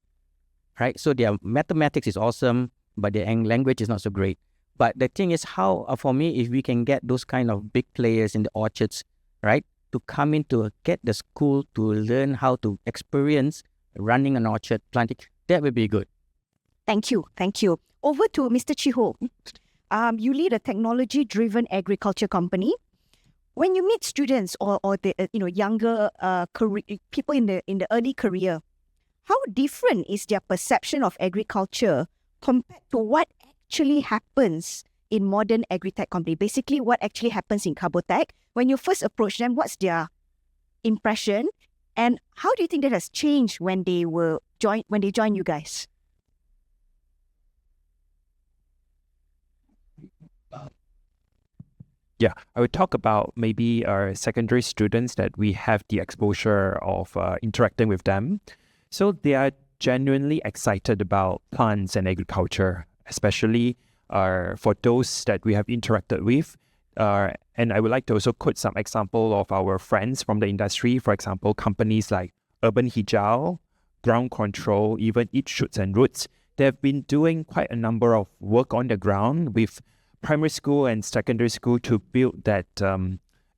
Speaker 6: right? So their mathematics is awesome, but their language is not so great. But the thing is, how for me, if we can get those kind of big players in the orchards, right, to come in to get the school to learn how to experience running an orchard, planting, that would be good.
Speaker 4: Thank you. Over to Mr. Chiho. You lead a technology-driven agriculture company. when you meet students or the younger people in the early career, how different is their perception of agriculture compared to what actually happens in modern agri-tech company? Basically, what actually happens in Carbotech? When you first approach them, what's their impression, and how do you think that has changed when they joined you guys?
Speaker 7: Yeah, I would talk about maybe our secondary students that we have the exposure of interacting with them. So they are genuinely excited about plants and agriculture, especially for those that we have interacted with. And I would like to also quote some example of our friends from the industry. For example, companies like Urban Hijau, Ground Control, even Eat Shoots and Roots. They have been doing quite a number of work on the ground with primary school and secondary school to build that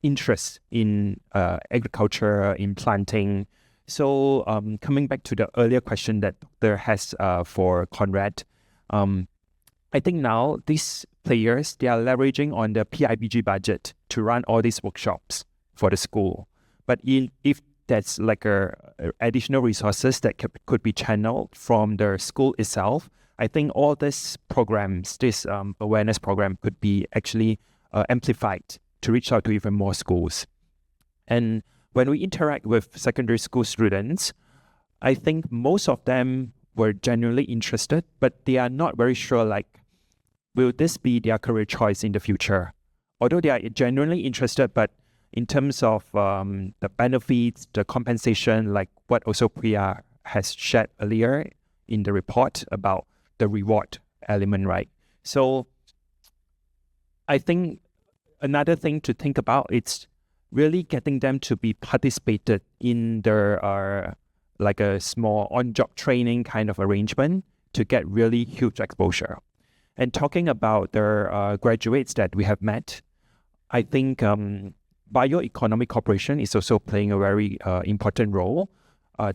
Speaker 7: interest in agriculture, in planting. So coming back to the earlier question that Dr. has for Conrad, I think now these players, they are leveraging on the PIBG budget to run all these workshops for the school. But if that's like additional resources that could be channeled from the school itself, I think all these programs, this awareness program could be actually amplified to reach out to even more schools. And when we interact with secondary school students, I think most of them were genuinely interested, but they are not very sure, like, will this be their career choice in the future? Although they are genuinely interested, but in terms of the benefits, the compensation, like what also Priya has shared earlier in the report about the reward element, right? So I think another thing to think about is really getting them to be participated in their like a small on-job training kind of arrangement to get really huge exposure. And talking about their graduates that we have met, I think Bioeconomic Corporation is also playing a very important role.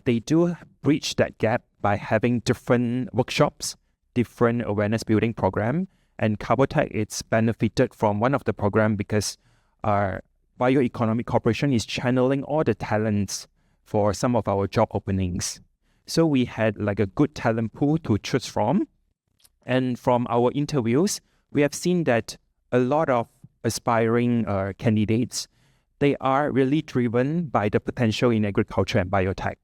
Speaker 7: They do bridge that gap by having different workshops, different awareness building program, and Carbotech, it's benefited from one of the program because Bioeconomic Corporation is channeling all the talents for some of our job openings. So we had like a good talent pool to choose from. And from our interviews, we have seen that a lot of aspiring candidates, they are really driven by the potential in agriculture and biotech.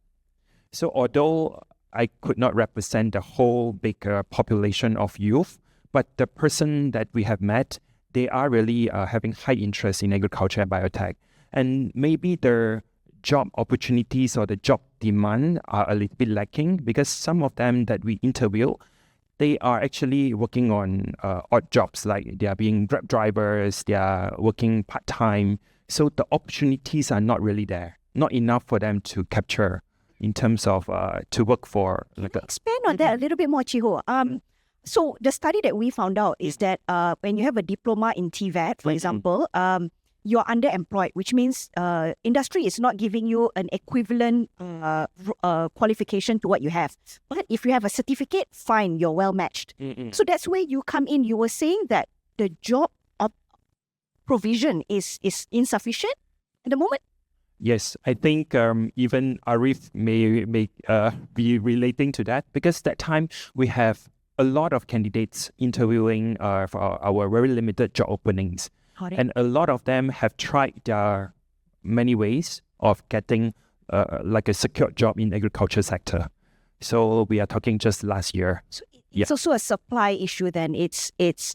Speaker 7: So although I could not represent the whole big population of youth, but the person that we have met, they are really having high interest in agriculture and biotech. And maybe their job opportunities or the job demand are a little bit lacking because some of them that we interview, they are actually working on odd jobs, like they are being Grab drivers, they are working part-time. So the opportunities are not really there, not enough for them to capture in terms of to work for. Like
Speaker 4: Expand on that a little bit more, Chiho. So the study that we found out is that when you have a diploma in TVET, for example, you're underemployed, which means industry is not giving you an equivalent qualification to what you have. But if you have a certificate, fine, you're well matched. So that's where you come in. You were saying that the job provision is insufficient at the moment.
Speaker 7: Yes, I think even Arif may be relating to that because that time we have a lot of candidates interviewing for our very limited job openings. And a lot of them have tried their many ways of getting like a secure job in agriculture sector. So we are talking just last year.
Speaker 4: So it's also a supply issue then. It's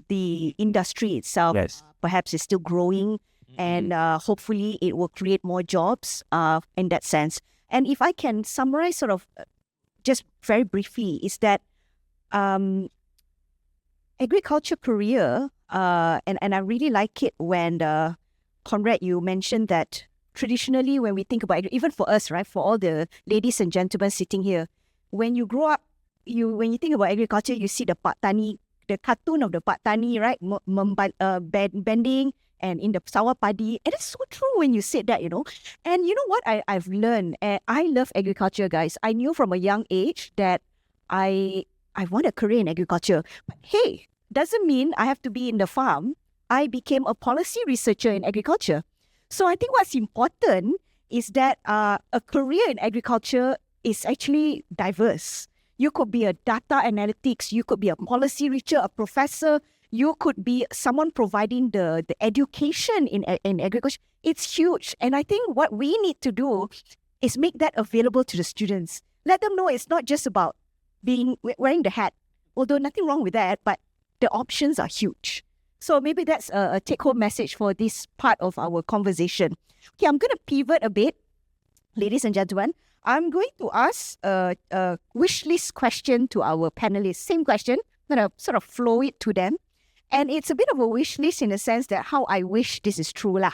Speaker 4: the industry itself perhaps is still growing and hopefully it will create more jobs in that sense. And if I can summarize sort of just very briefly is that agriculture career, and I really like it when Conrad, you mentioned that traditionally when we think about even for us, right, for all the ladies and gentlemen sitting here, when you grow up, when you think about agriculture, you see the Pak Tani, the cartoon of the Pak Tani, right, bending and in the sawah padi, and it's so true when you said that, you know. And you know what I've learned, I love agriculture, guys. I knew from a young age that I want a career in agriculture, but hey, doesn't mean I have to be in the farm. I became a policy researcher in agriculture. So I think what's important is that a career in agriculture is actually diverse. You could be a data analytics, you could be a policy researcher, a professor, you could be someone providing the education in agriculture. It's huge. And I think what we need to do is make that available to the students. Let them know it's not just about wearing the hat, although nothing wrong with that, but the options are huge. So maybe that's a take-home message for this part of our conversation. Okay, I'm going to pivot a bit, ladies and gentlemen. I'm going to ask a wish list question to our panelists. Same question, I'm going to sort of flow it to them. And it's a bit of a wish list in the sense that how I wish this is true lah.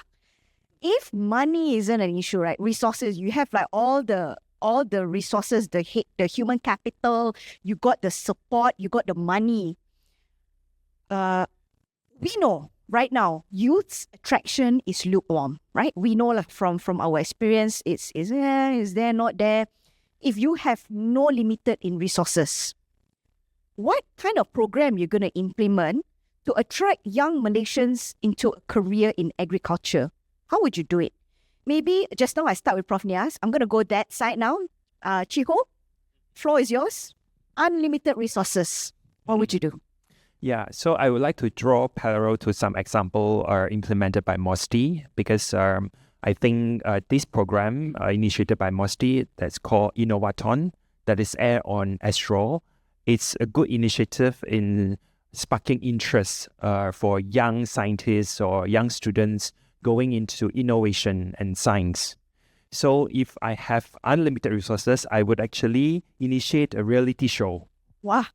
Speaker 4: If money isn't an issue, right? Resources, you have like all the resources, the human capital, you got the support, you got the money. We know right now youth's attraction is lukewarm, right? We know like from our experience, is there, not there. If you have no limited in resources, what kind of program you're going to implement to attract young Malaysians into a career in agriculture? How would you do it? Maybe just now I start with Prof. Nias. I'm going to go that side now. Chiho, floor is yours. Unlimited resources. What would you do?
Speaker 7: Yeah, so I would like to draw parallel to some example implemented by MOSTI because I think this program initiated by MOSTI that's called Innovaton that is aired on Astro. It's a good initiative in sparking interest for young scientists or young students going into innovation and science. So if I have unlimited resources, I would actually initiate a reality show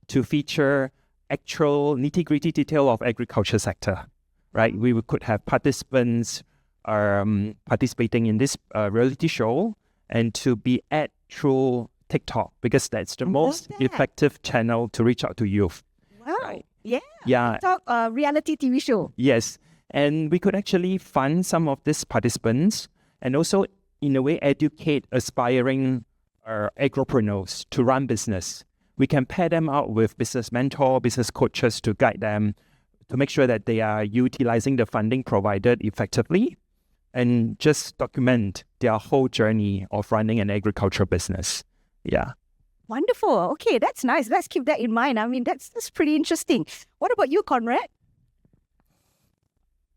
Speaker 7: to feature actual nitty-gritty detail of agriculture sector, right? We could have participants participating in this reality show and to be aired through TikTok because that's the most effective channel to reach out to youth.
Speaker 4: Wow.
Speaker 7: Right.
Speaker 4: Yeah. TikTok reality TV show.
Speaker 7: Yes. And we could actually fund some of these participants and also, in a way, educate aspiring agropreneurs to run business. We can pair them out with business mentor, business coaches to guide them to make sure that they are utilizing the funding provided effectively and just document their whole journey of running an agricultural business. Yeah.
Speaker 4: Wonderful. Okay, that's nice. Let's keep that in mind. I mean, that's pretty interesting. What about you, Conrad?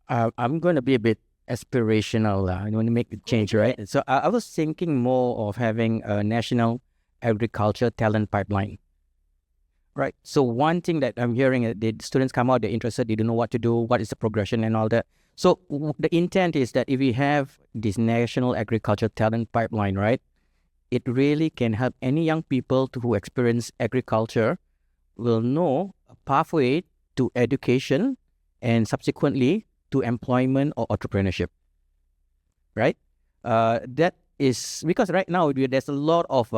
Speaker 6: I'm going to be a bit aspirational. I want to make a change, right? So I was thinking more of having a national agriculture talent pipeline. Right. So one thing that I'm hearing is the students come out, they're interested, they don't know what to do, what is the progression and all that. So the intent is that if we have this national agriculture talent pipeline, right, it really can help any young people who experience agriculture will know a pathway to education and subsequently to employment or entrepreneurship. Right. That is because right now there's a lot of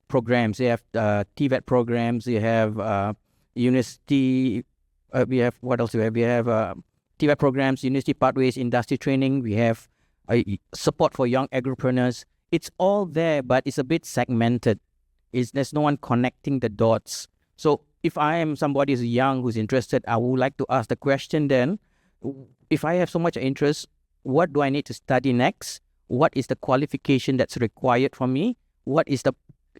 Speaker 6: programs. You have TVET programs, you have university, we have, what else do we have? We have TVET programs, university pathways, industry training, we have support for young agripreneurs. It's all there, but it's a bit segmented. There's no one connecting the dots. So if I am somebody who's young, who's interested, I would like to ask the question then, if I have so much interest, what do I need to study next? What is the qualification that's required from me? What is the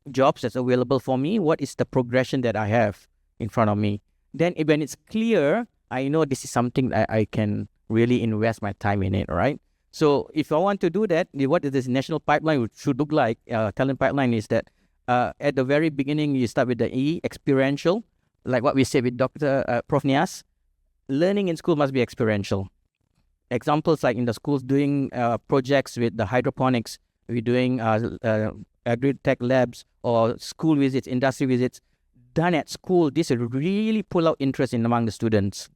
Speaker 6: jobs that's available for me? What is the progression that I have in front of me? Then when it's clear, I know this is something that I can really invest my time in it, right? So if I want to do that, what is this national pipeline should look like? Talent pipeline is that at the very beginning, you start with the experiential, like what we said with Dr. Prof. Nias. Learning in school must be experiential. Examples like in the schools doing projects with the hydroponics, we're doing agri-tech labs or school visits, industry visits done at school. This will really pull out interest in among the students,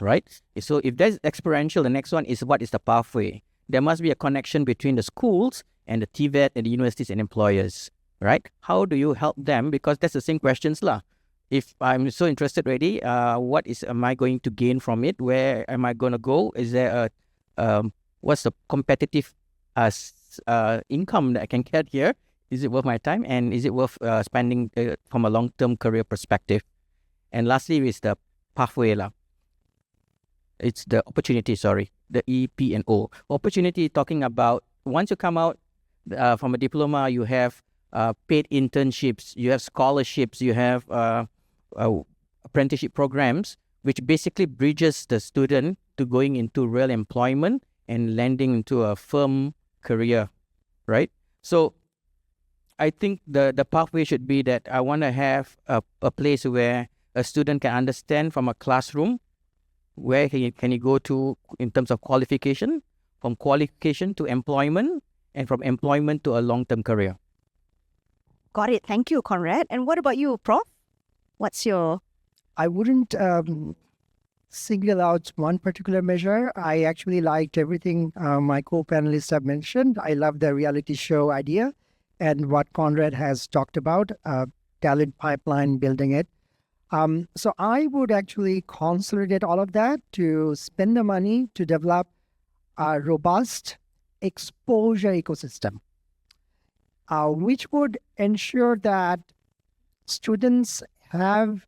Speaker 6: right? So if there's experiential, the next one is what is the pathway? There must be a connection between the schools and the TVET and the universities and employers, right? How do you help them? Because that's the same questions lah. If I'm so interested already, am I going to gain from it? Where am I going to go? Is there what's the competitive income that I can get here? Is it worth my time? And is it worth spending from a long-term career perspective? And lastly is the pathway lah. It's the opportunity, the E, P, and O. Opportunity talking about once you come out from a diploma, you have paid internships, you have scholarships, you have apprenticeship programs, which basically bridges the student to going into real employment and landing into a firm career, right? So I think the pathway should be that I want to have a place where a student can understand from a classroom where can he go to in terms of qualification, from qualification to employment, and from employment to a long-term career.
Speaker 4: Got it. Thank you, Conrad. And what about you, Prof? What's your...
Speaker 5: I wouldn't single out one particular measure. I actually liked everything my co-panelists have mentioned. I love the reality show idea and what Conrad has talked about, talent pipeline, building it. So I would actually consolidate all of that to spend the money to develop a robust exposure ecosystem, which would ensure that students have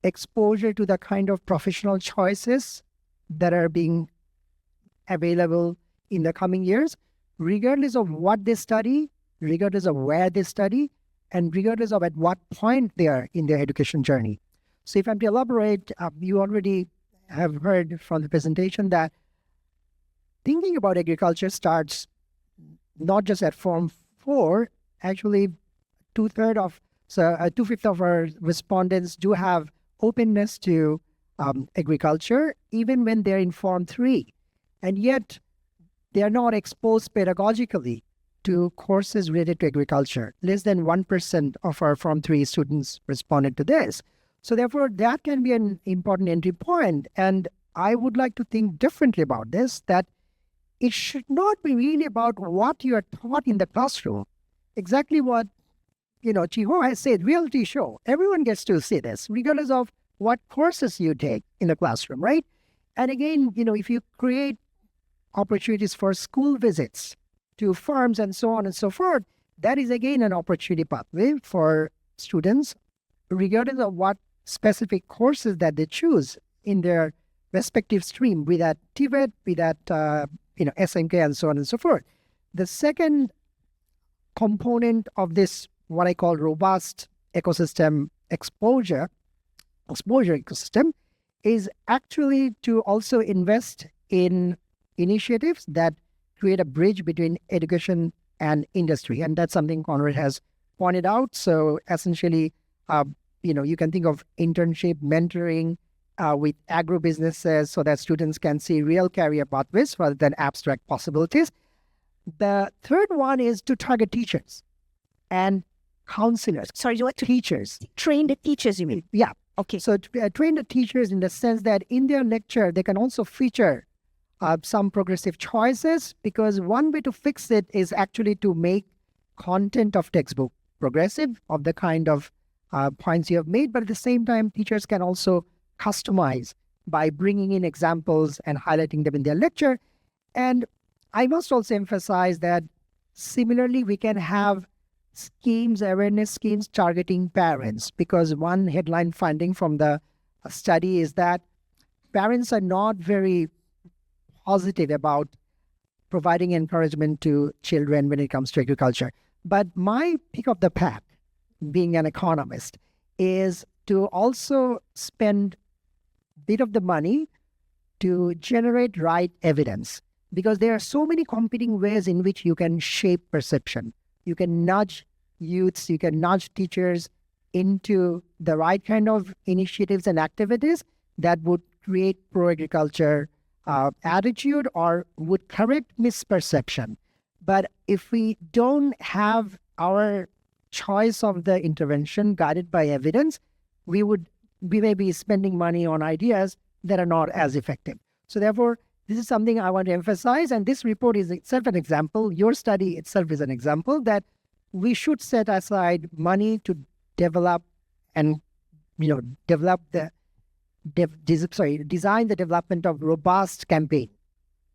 Speaker 5: exposure to the kind of professional choices that are being available in the coming years, regardless of what they study, regardless of where they study, and regardless of at what point they are in their education journey. So if I'm to elaborate, you already have heard from the presentation that thinking about agriculture starts not just at Form 4, actually two-fifths of our respondents do have openness to agriculture, even when they're in Form 3. And yet, they are not exposed pedagogically to courses related to agriculture. Less than 1% of our Form 3 students responded to this. So therefore, that can be an important entry point. And I would like to think differently about this, that it should not be really about what you are taught in the classroom. Exactly what Chiho has said, reality show. Everyone gets to see this, regardless of what courses you take in the classroom, right? And again, if you create opportunities for school visits to farms and so on and so forth, that is again an opportunity pathway for students, regardless of what specific courses that they choose in their respective stream, be that TVET, be that SMK, and so on and so forth. The second component of this, what I call robust ecosystem exposure ecosystem, is actually to also invest in initiatives that create a bridge between education and industry. And that's something Conrad has pointed out. So essentially, you can think of internship, mentoring with agro-businesses so that students can see real career pathways rather than abstract possibilities. The third one is to target teachers and counselors.
Speaker 4: Sorry, what?
Speaker 5: Teachers.
Speaker 4: Train the teachers, you mean?
Speaker 5: Yeah.
Speaker 4: Okay.
Speaker 5: So train the teachers in the sense that in their lecture, they can also feature some progressive choices, because one way to fix it is actually to make content of textbook progressive of the kind of points you have made. But at the same time, teachers can also customize by bringing in examples and highlighting them in their lecture. And I must also emphasize that similarly, we can have awareness schemes targeting parents, because one headline finding from the study is that parents are not very positive about providing encouragement to children when it comes to agriculture. But my pick of the pack, being an economist, is to also spend a bit of the money to generate right evidence, because there are so many competing ways in which you can shape perception. You can nudge youths, you can nudge teachers into the right kind of initiatives and activities that would create pro-agriculture attitude or would correct misperception. But if we don't have our choice of the intervention guided by evidence, we may be spending money on ideas that are not as effective. So therefore, this is something I want to emphasize, and this report is itself an example. Your study itself is an example that we should set aside money to develop and design the development of robust campaign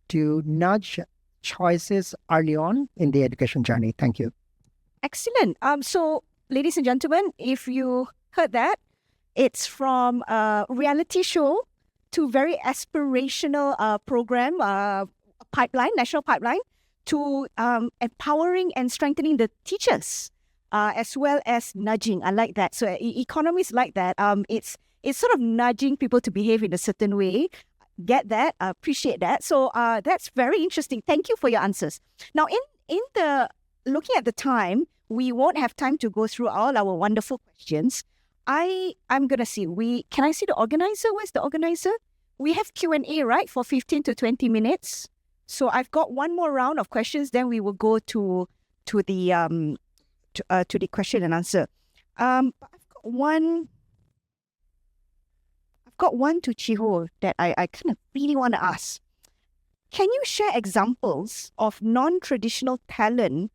Speaker 5: to nudge choices early on in the education journey. Thank you.
Speaker 4: Excellent. So, ladies and gentlemen, if you heard that, it's from a reality show to very aspirational program, national pipeline, to empowering and strengthening the teachers, as well as nudging. I like that. So economies like that. It's sort of nudging people to behave in a certain way. Get that? Appreciate that. So that's very interesting. Thank you for your answers. Now, in the looking at the time, we won't have time to go through all our wonderful questions. I'm gonna see. Can I see the organizer? Where's the organizer? We have Q&A, right, for 15 to 20 minutes. So I've got one more round of questions. Then we will go to the question and answer. But I've got one to Chiho that I kind of really want to ask. Can you share examples of non-traditional talent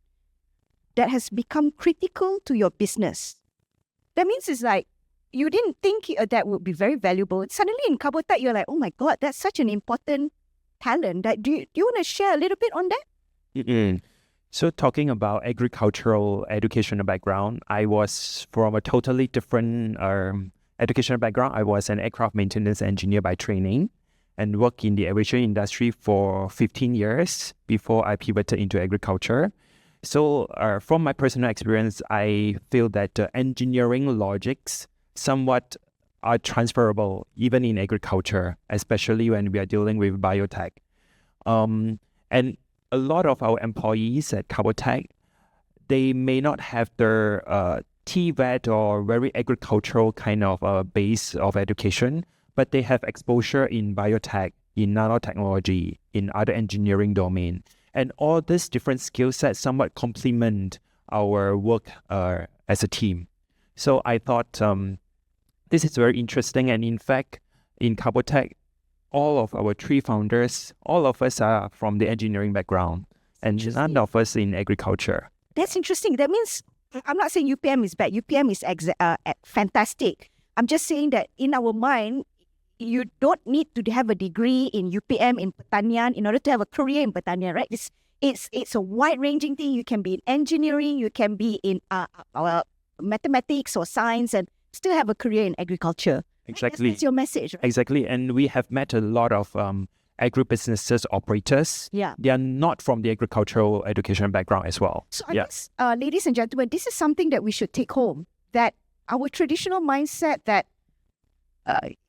Speaker 4: that has become critical to your business? That means it's like you didn't think that would be very valuable. Suddenly in Kabutat, you're like, oh my God, that's such an important talent. Do you want to share a little bit on that?
Speaker 7: Mm-hmm. So talking about agricultural educational background, I was from a totally different educational background. I was an aircraft maintenance engineer by training and worked in the aviation industry for 15 years before I pivoted into agriculture. So from my personal experience, I feel that engineering logics somewhat are transferable even in agriculture, especially when we are dealing with biotech. And a lot of our employees at Carbotech, they may not have their TVET or very agricultural kind of base of education, but they have exposure in biotech, in nanotechnology, in other engineering domain. And all these different skill sets somewhat complement our work as a team. So I thought this is very interesting. And in fact, in Carbotech, all of our 3 founders, all of us are from the engineering background and none of us in agriculture.
Speaker 4: That's interesting. That means, I'm not saying UPM is bad. UPM is fantastic. I'm just saying that in our mind, you don't need to have a degree in UPM, in pertanian, in order to have a career in pertanian, right? It's a wide-ranging thing. You can be in engineering, you can be in mathematics or science, and still have a career in agriculture.
Speaker 7: Exactly.
Speaker 4: That's your message, right?
Speaker 7: Exactly. And we have met a lot of agribusinesses operators.
Speaker 4: Yeah.
Speaker 7: They are not from the agricultural education background as well.
Speaker 4: So I guess, ladies and gentlemen, this is something that we should take home, that our traditional mindset that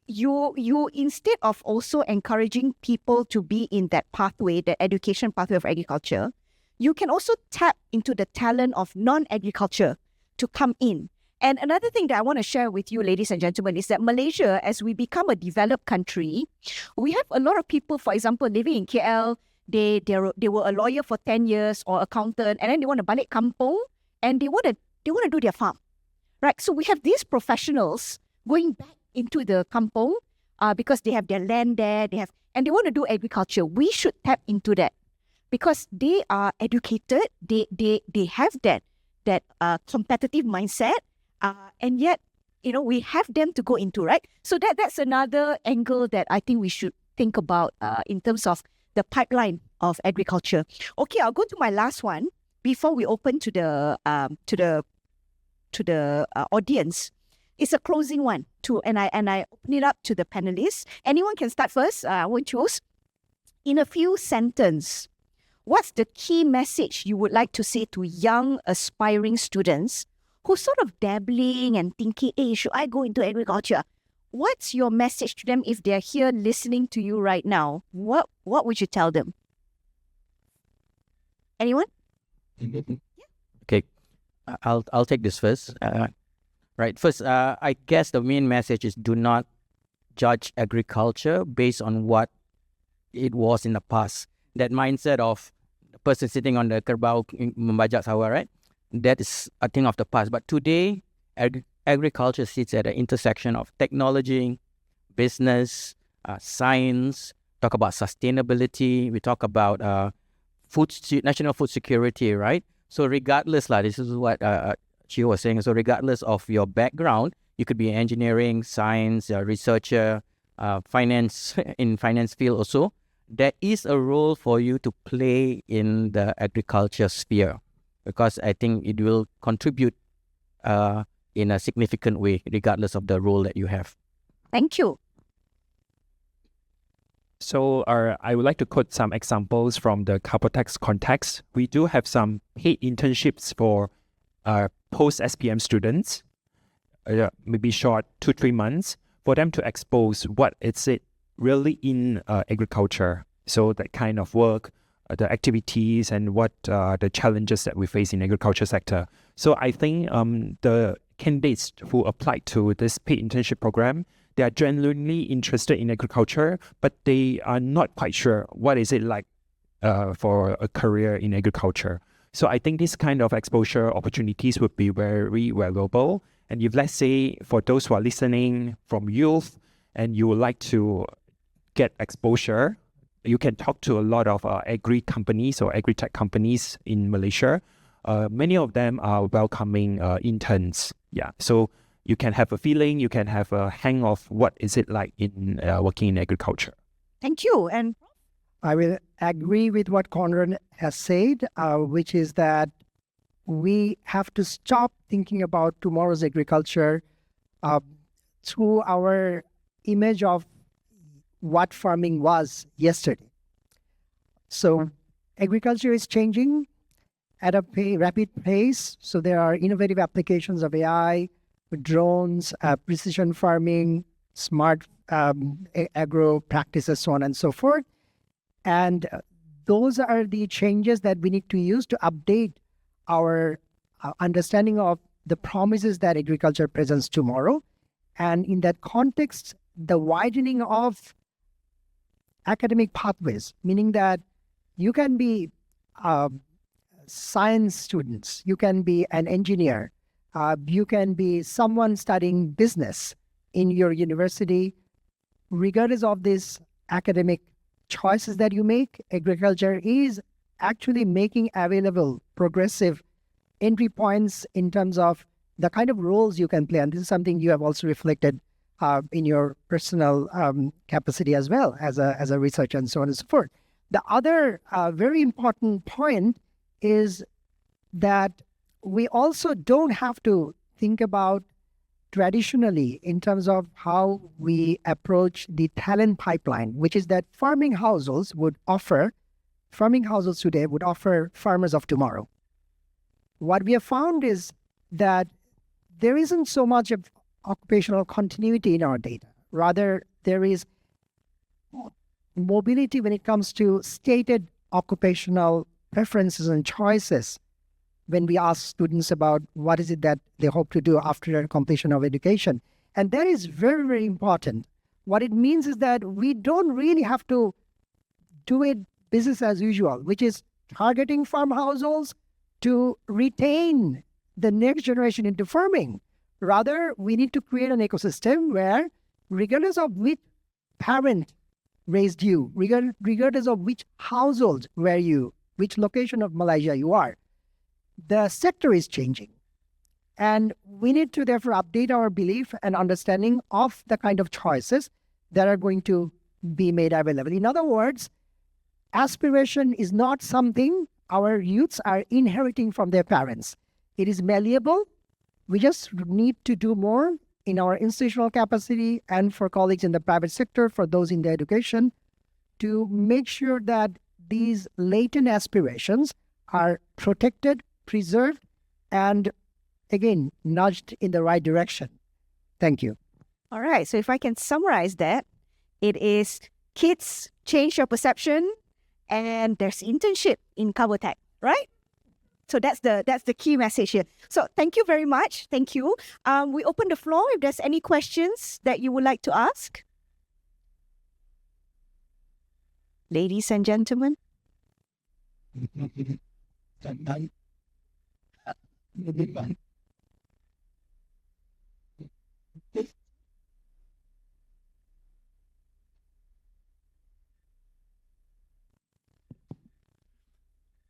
Speaker 4: you instead of also encouraging people to be in that pathway, that education pathway of agriculture, you can also tap into the talent of non-agriculture to come in. And another thing that I want to share with you, ladies and gentlemen, is that Malaysia, as we become a developed country, we have a lot of people, for example, living in KL, they were a lawyer for 10 years or accountant, and then they want to balik kampung and they want to do their farm. Right? So we have these professionals going back into the kampung because they have their land there, and they want to do agriculture. We should tap into that because they are educated, they have that competitive mindset, and yet, we have them to go into, right? So that's another angle that I think we should think about in terms of the pipeline of agriculture. Okay, I'll go to my last one before we open to the audience. It's a closing one too, and I open it up to the panelists. Anyone can start first. I won't choose. In a few sentences, what's the key message you would like to say to young aspiring students who sort of dabbling and thinking, hey, should I go into agriculture? What's your message to them if they're here listening to you right now? What would you tell them? Anyone?
Speaker 6: Okay, I'll take this first. Right. First, I guess the main message is do not judge agriculture based on what it was in the past. That mindset of the person sitting on the kerbau membajak sawah, right? That is a thing of the past. But today, agriculture sits at the intersection of technology, business, science. Talk about sustainability. We talk about national food security, right? So regardless, this is what she was saying. So regardless of your background, you could be engineering, science, researcher, finance, in finance field also. There is a role for you to play in the agriculture sphere because I think it will contribute in a significant way regardless of the role that you have.
Speaker 4: Thank you.
Speaker 7: So I would like to quote some examples from the Carbotex context. We do have some paid internships for post-SPM students, maybe short 2-3 months, for them to expose what is it really in agriculture. So that kind of work, the activities, and what the challenges that we face in agriculture sector. So I think the candidates who applied to this paid internship program, they are genuinely interested in agriculture, but they are not quite sure what is it like for a career in agriculture. So I think this kind of exposure opportunities would be very valuable. And if, let's say, for those who are listening from youth and you would like to get exposure, you can talk to a lot of agri companies or agri-tech companies in Malaysia. Many of them are welcoming interns. Yeah, so you can have a feeling, you can have a hang of what is it like in working in agriculture.
Speaker 4: Thank you. And
Speaker 5: I will agree with what Conrad has said, which is that we have to stop thinking about tomorrow's agriculture through our image of what farming was yesterday. So agriculture is changing at a rapid pace. So there are innovative applications of AI, drones, precision farming, smart agro practices, so on and so forth. And those are the changes that we need to use to update our understanding of the promises that agriculture presents tomorrow. And in that context, the widening of academic pathways, meaning that you can be science students, you can be an engineer, you can be someone studying business in your university. Regardless of these academic choices that you make, agriculture is actually making available progressive entry points in terms of the kind of roles you can play. And this is something you have also reflected in your personal capacity as well as a researcher and so on and so forth. The other very important point is that we also don't have to think about traditionally in terms of how we approach the talent pipeline, which is that farming households today would offer farmers of tomorrow. What we have found is that there isn't so much of occupational continuity in our data. Rather, there is mobility when it comes to stated occupational preferences and choices when we ask students about what is it that they hope to do after their completion of education. And that is very, very important. What it means is that we don't really have to do it business as usual, which is targeting farm households to retain the next generation into farming. Rather, we need to create an ecosystem where, regardless of which parent raised you, regardless of which household were you, which location of Malaysia you are, the sector is changing. And we need to therefore update our belief and understanding of the kind of choices that are going to be made available. In other words, aspiration is not something our youths are inheriting from their parents. It is malleable. We just need to do more in our institutional capacity and for colleagues in the private sector, for those in the education, to make sure that these latent aspirations are protected, preserved, and again, nudged in the right direction. Thank you.
Speaker 4: all right, so if I can summarize that, it is kids change your perception, and there's internship in Carbotex, right? So that's the key message here. So thank you very much. Thank you. We open the floor if there's any questions that you would like to ask. Ladies and gentlemen.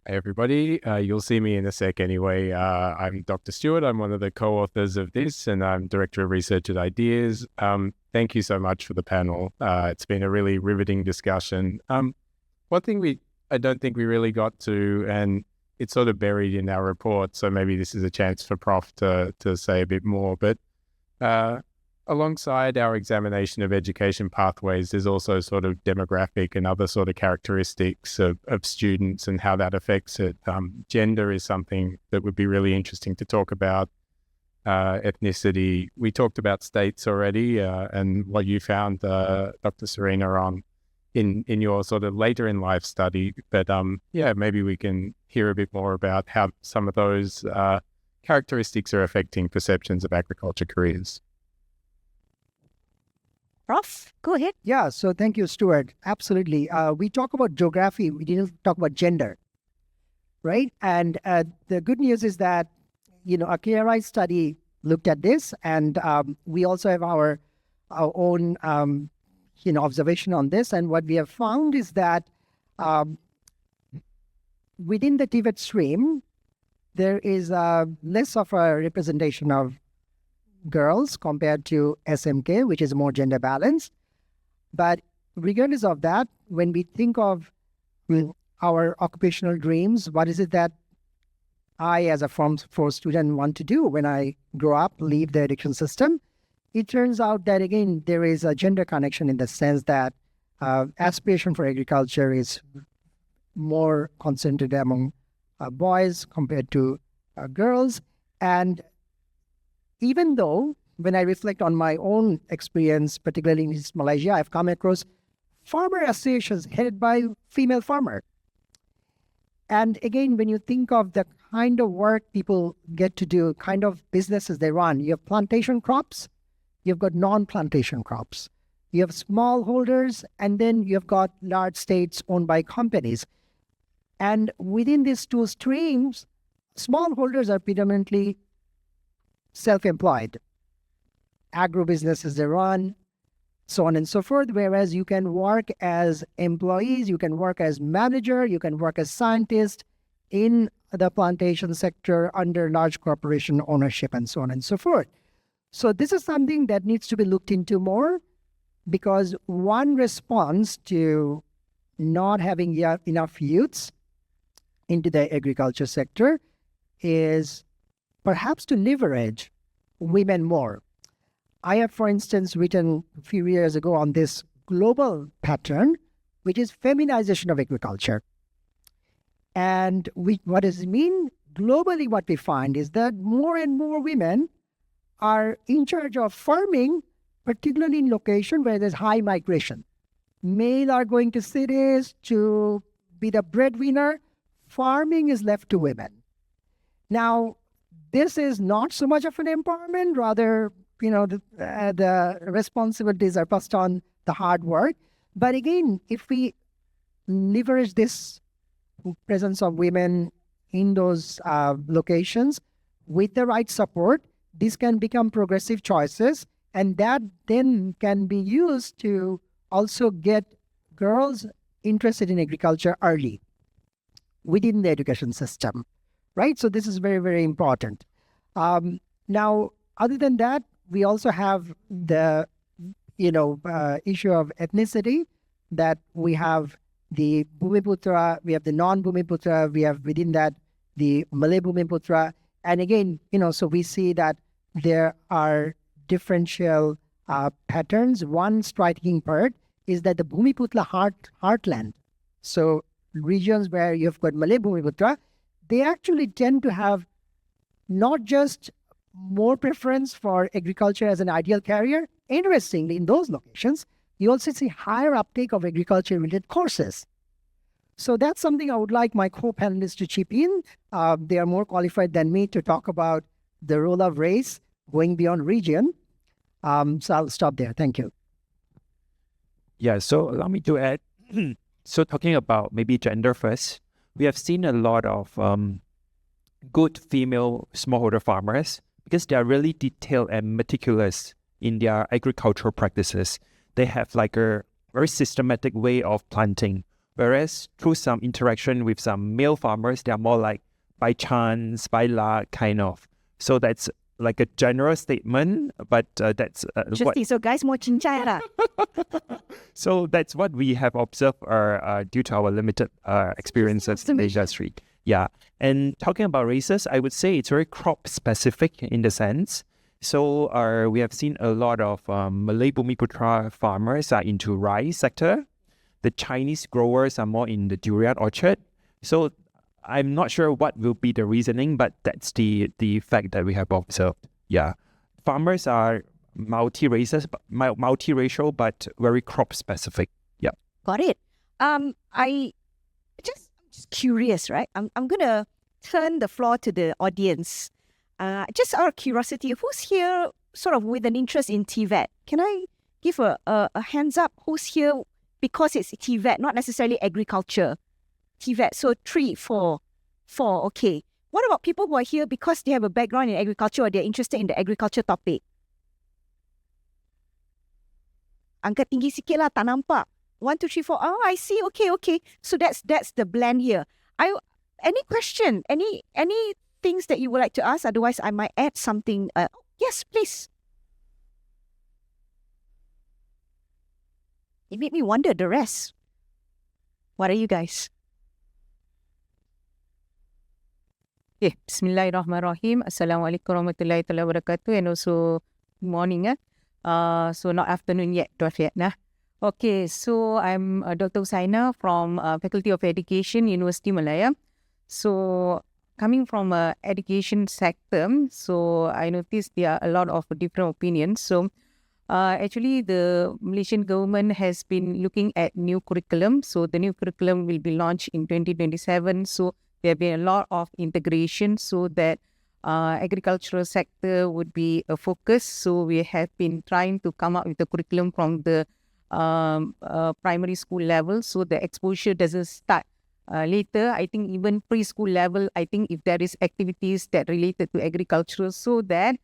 Speaker 8: Hey everybody, you'll see me in a sec anyway. I'm Dr. Stewart. I'm one of the co-authors of this, and I'm Director of Research at Ideas. Thank you so much for the panel. It's been a really riveting discussion. One thing I don't think we really got to, and it's sort of buried in our report, so maybe this is a chance for Prof to say a bit more, but alongside our examination of education pathways, there's also sort of demographic and other sort of characteristics of students and how that affects it. Gender is something that would be really interesting to talk about. Ethnicity. We talked about states already, and what you found, Dr. Serena, on in your sort of later in life study. But maybe we can hear a bit more about how some of those characteristics are affecting perceptions of agriculture careers.
Speaker 4: Prof, go ahead.
Speaker 5: Yeah, so thank you, Stuart. Absolutely. We talk about geography, we didn't talk about gender, right? And the good news is that, a KRI study looked at this, and we also have our own, observation on this. And what we have found is that within the TVET stream, there is less of a representation of girls compared to SMK, which is more gender balanced. But regardless of that, when we think of our occupational dreams, what is it that I, as a Form 4 student, want to do when I grow up, leave the education system? It turns out that, again, there is a gender connection in the sense that aspiration for agriculture is more concentrated among boys compared to girls. And even though, when I reflect on my own experience, particularly in East Malaysia, I've come across farmer associations headed by female farmer. And again, when you think of the kind of work people get to do, kind of businesses they run, you have plantation crops, you've got non-plantation crops, you have smallholders, and then you've got large states owned by companies. And within these two streams, smallholders are predominantly self-employed. Agro-businesses they run, so on and so forth, whereas you can work as employees, you can work as manager, you can work as scientist in the plantation sector under large corporation ownership and so on and so forth. So this is something that needs to be looked into more, because one response to not having enough youths into the agriculture sector is perhaps to leverage women more. I have, for instance, written a few years ago on this global pattern, which is feminization of agriculture. And what does it mean? Globally, what we find is that more and more women are in charge of farming, particularly in location where there's high migration. Male are going to cities to be the breadwinner. Farming is left to women. Now, this is not so much of an empowerment, rather, the responsibilities are passed on the hard work. But again, if we leverage this presence of women in those locations with the right support, this can become progressive choices, and that then can be used to also get girls interested in agriculture early within the education system, right? So this is very, very important. Now, other than that, we also have the, issue of ethnicity, that we have the Bumiputra, we have the non-Bumiputra, we have within that the Malay Bumiputra. And again, so we see that there are differential patterns. One striking part is that the Bumiputra heartland, so regions where you've got Malay Bumiputra, they actually tend to have not just more preference for agriculture as an ideal career. Interestingly, in those locations, you also see higher uptake of agriculture-related courses. So that's something I would like my co-panelists to chip in. They are more qualified than me to talk about the role of race going beyond region. So I'll stop there. Thank you.
Speaker 7: Yeah, so allow me to add. So talking about maybe gender first, we have seen a lot of good female smallholder farmers because they are really detailed and meticulous in their agricultural practices. They have like a very systematic way of planting. Whereas through some interaction with some male farmers, they are more like by chance, by luck, kind of. So that's like a general statement, but that's what...
Speaker 4: So guys, more cincai lah.
Speaker 7: So that's what we have observed due to our limited experiences in the industry. Yeah. And talking about races, I would say it's very crop specific in the sense. So we have seen a lot of Malay Bumiputra farmers are into rice sector. The Chinese growers are more in the durian orchard. So I'm not sure what will be the reasoning, but that's the fact that we have observed. Yeah, farmers are multi-racial, but very crop specific. Yeah.
Speaker 4: Got it. I just curious, right? I'm gonna turn the floor to the audience. Just out of curiosity, who's here sort of with an interest in TVET? Can I give a hands up? Who's here because it's TVET, not necessarily agriculture? TVET. So 3, 4. Okay. What about people who are here because they have a background in agriculture or they're interested in the agriculture topic? Angkat tinggi sikit lah, tak nampak. 1, 2, 3, 4. Oh, I see. Okay. So that's the blend here. Any question? Any things that you would like to ask? Otherwise, I might add something. Yes, please. It made me wonder the rest. What are you guys?
Speaker 9: Okay, Bismillahirrahmanirrahim. Assalamualaikum warahmatullahi wabarakatuh, and also good morning. So not afternoon yet, nah. Okay, so I'm Dr. Usaina from Faculty of Education, University Malaya. So coming from education sector, so I noticed there are a lot of different opinions. So actually the Malaysian government has been looking at new curriculum. So the new curriculum will be launched in 2027. So there have been a lot of integration so that agricultural sector would be a focus. So we have been trying to come up with a curriculum from the primary school level, so the exposure doesn't start later. I think even preschool level, I think if there is activities that related to agriculture, so that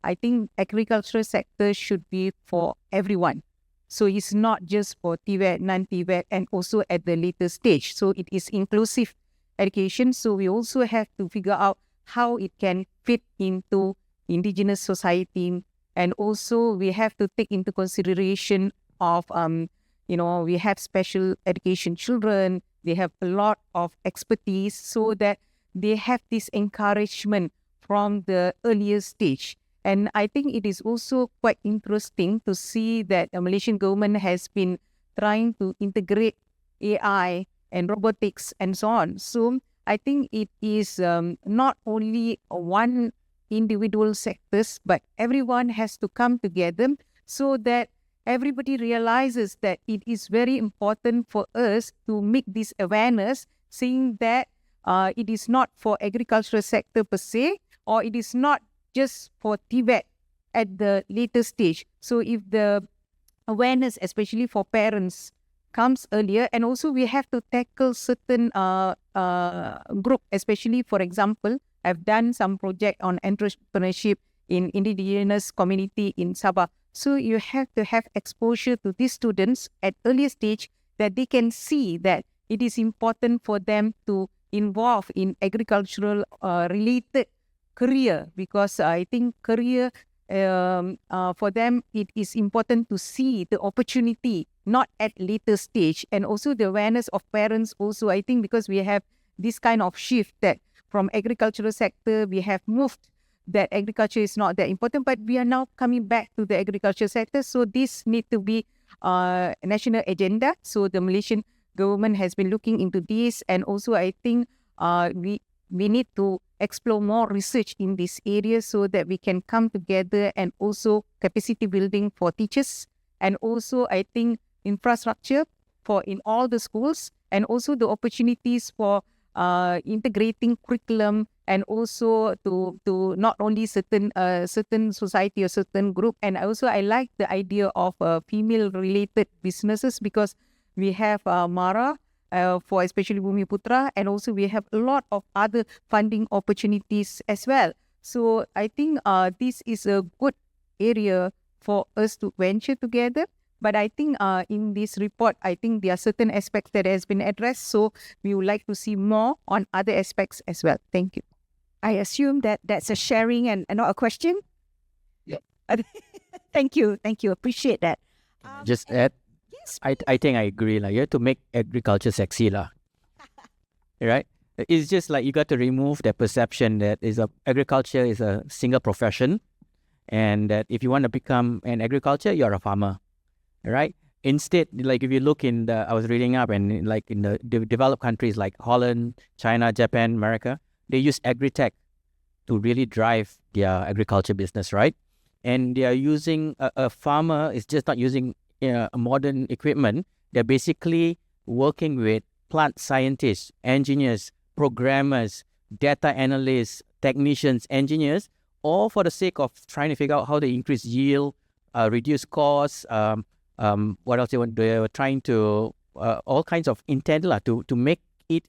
Speaker 9: I think agricultural sector should be for everyone. So it's not just for TVET, non-TVET, and also at the later stage. So it is inclusive education. So we also have to figure out how it can fit into indigenous society, and also we have to take into consideration of we have special education children. They have a lot of expertise, so that they have this encouragement from the earlier stage. And I think it is also quite interesting to see that the Malaysian government has been trying to integrate AI and robotics and so on. So I think it is not only one individual sectors, but everyone has to come together so that everybody realizes that it is very important for us to make this awareness, saying that it is not for agricultural sector per se, or it is not just for TVET at the later stage. So if the awareness, especially for parents, comes earlier, and also we have to tackle certain group, especially, for example, I've done some project on entrepreneurship in indigenous community in Sabah. So you have to have exposure to these students at earlier stage, that they can see that it is important for them to involve in agricultural related career, because I think career for them, it is important to see the opportunity, not at later stage. And also the awareness of parents also, I think, because we have this kind of shift that from agricultural sector, we have moved that agriculture is not that important, but we are now coming back to the agriculture sector. So this need to be a national agenda. So the Malaysian government has been looking into this, and also I think we need to explore more research in this area so that we can come together, and also capacity building for teachers, and also I think infrastructure for in all the schools, and also the opportunities for integrating curriculum, and also to not only certain society or certain group. And also I like the idea of female related businesses, because we have Mara for especially Bumi Putra, and also we have a lot of other funding opportunities as well. So I think this is a good area for us to venture together. But I think in this report, I think there are certain aspects that has been addressed. So we would like to see more on other aspects as well. Thank you.
Speaker 4: I assume that that's a sharing and not a question?
Speaker 1: Yeah.
Speaker 4: Thank you. Appreciate that.
Speaker 6: Just add,
Speaker 4: Yes.
Speaker 6: I think I agree. You have to make agriculture sexy. Right? It's just like you got to remove the perception that agriculture is a single profession. and that if you want to become an agriculture, you're a farmer, right? Instead, like if you look in I was reading up, and like in the developed countries like Holland, China, Japan, America, they use agri-tech to really drive their agriculture business, right? And they are using a farmer is just not using modern equipment. They're basically working with plant scientists, engineers, programmers, data analysts, technicians, engineers, all for the sake of trying to figure out how to increase yield, reduce costs. What else they want? They were trying to all kinds of intent to make it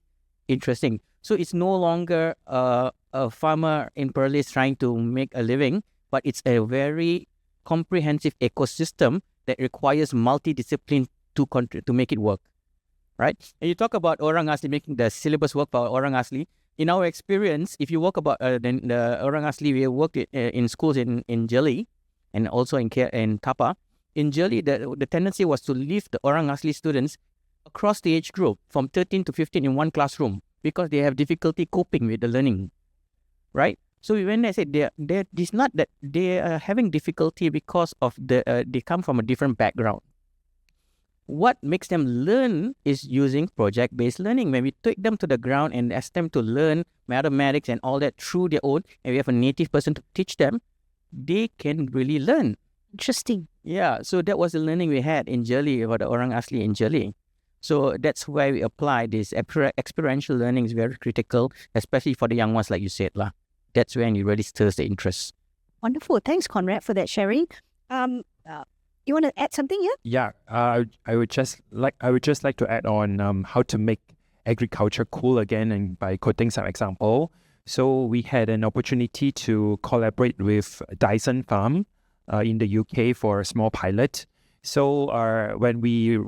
Speaker 6: interesting. So it's no longer a farmer in Perlis trying to make a living, but it's a very comprehensive ecosystem that requires multidiscipline to make it work, right? And you talk about Orang Asli making the syllabus work for Orang Asli. In our experience, if you work about the Orang Asli, we worked in schools in Jeli and also in Tapa. In Jeli, the tendency was to leave the Orang Asli students across the age group from 13 to 15 in one classroom because they have difficulty coping with the learning, right? So when I said it's not that they are having difficulty because of they come from a different background. What makes them learn is using project-based learning. When we take them to the ground and ask them to learn mathematics and all that through their own, and we have a native person to teach them, they can really learn.
Speaker 4: Interesting.
Speaker 6: Yeah, so that was the learning we had in Jeli about the Orang Asli in Jeli. So that's why we apply this experiential learning is very critical, especially for the young ones, like you said lah. That's when it really stirs the interest.
Speaker 4: Wonderful. Thanks, Conrad, for that sharing. You want to add something here?
Speaker 7: Yeah, I would just like to add on how to make agriculture cool again, and by quoting some example. So we had an opportunity to collaborate with Dyson Farm in the UK for a small pilot. So when we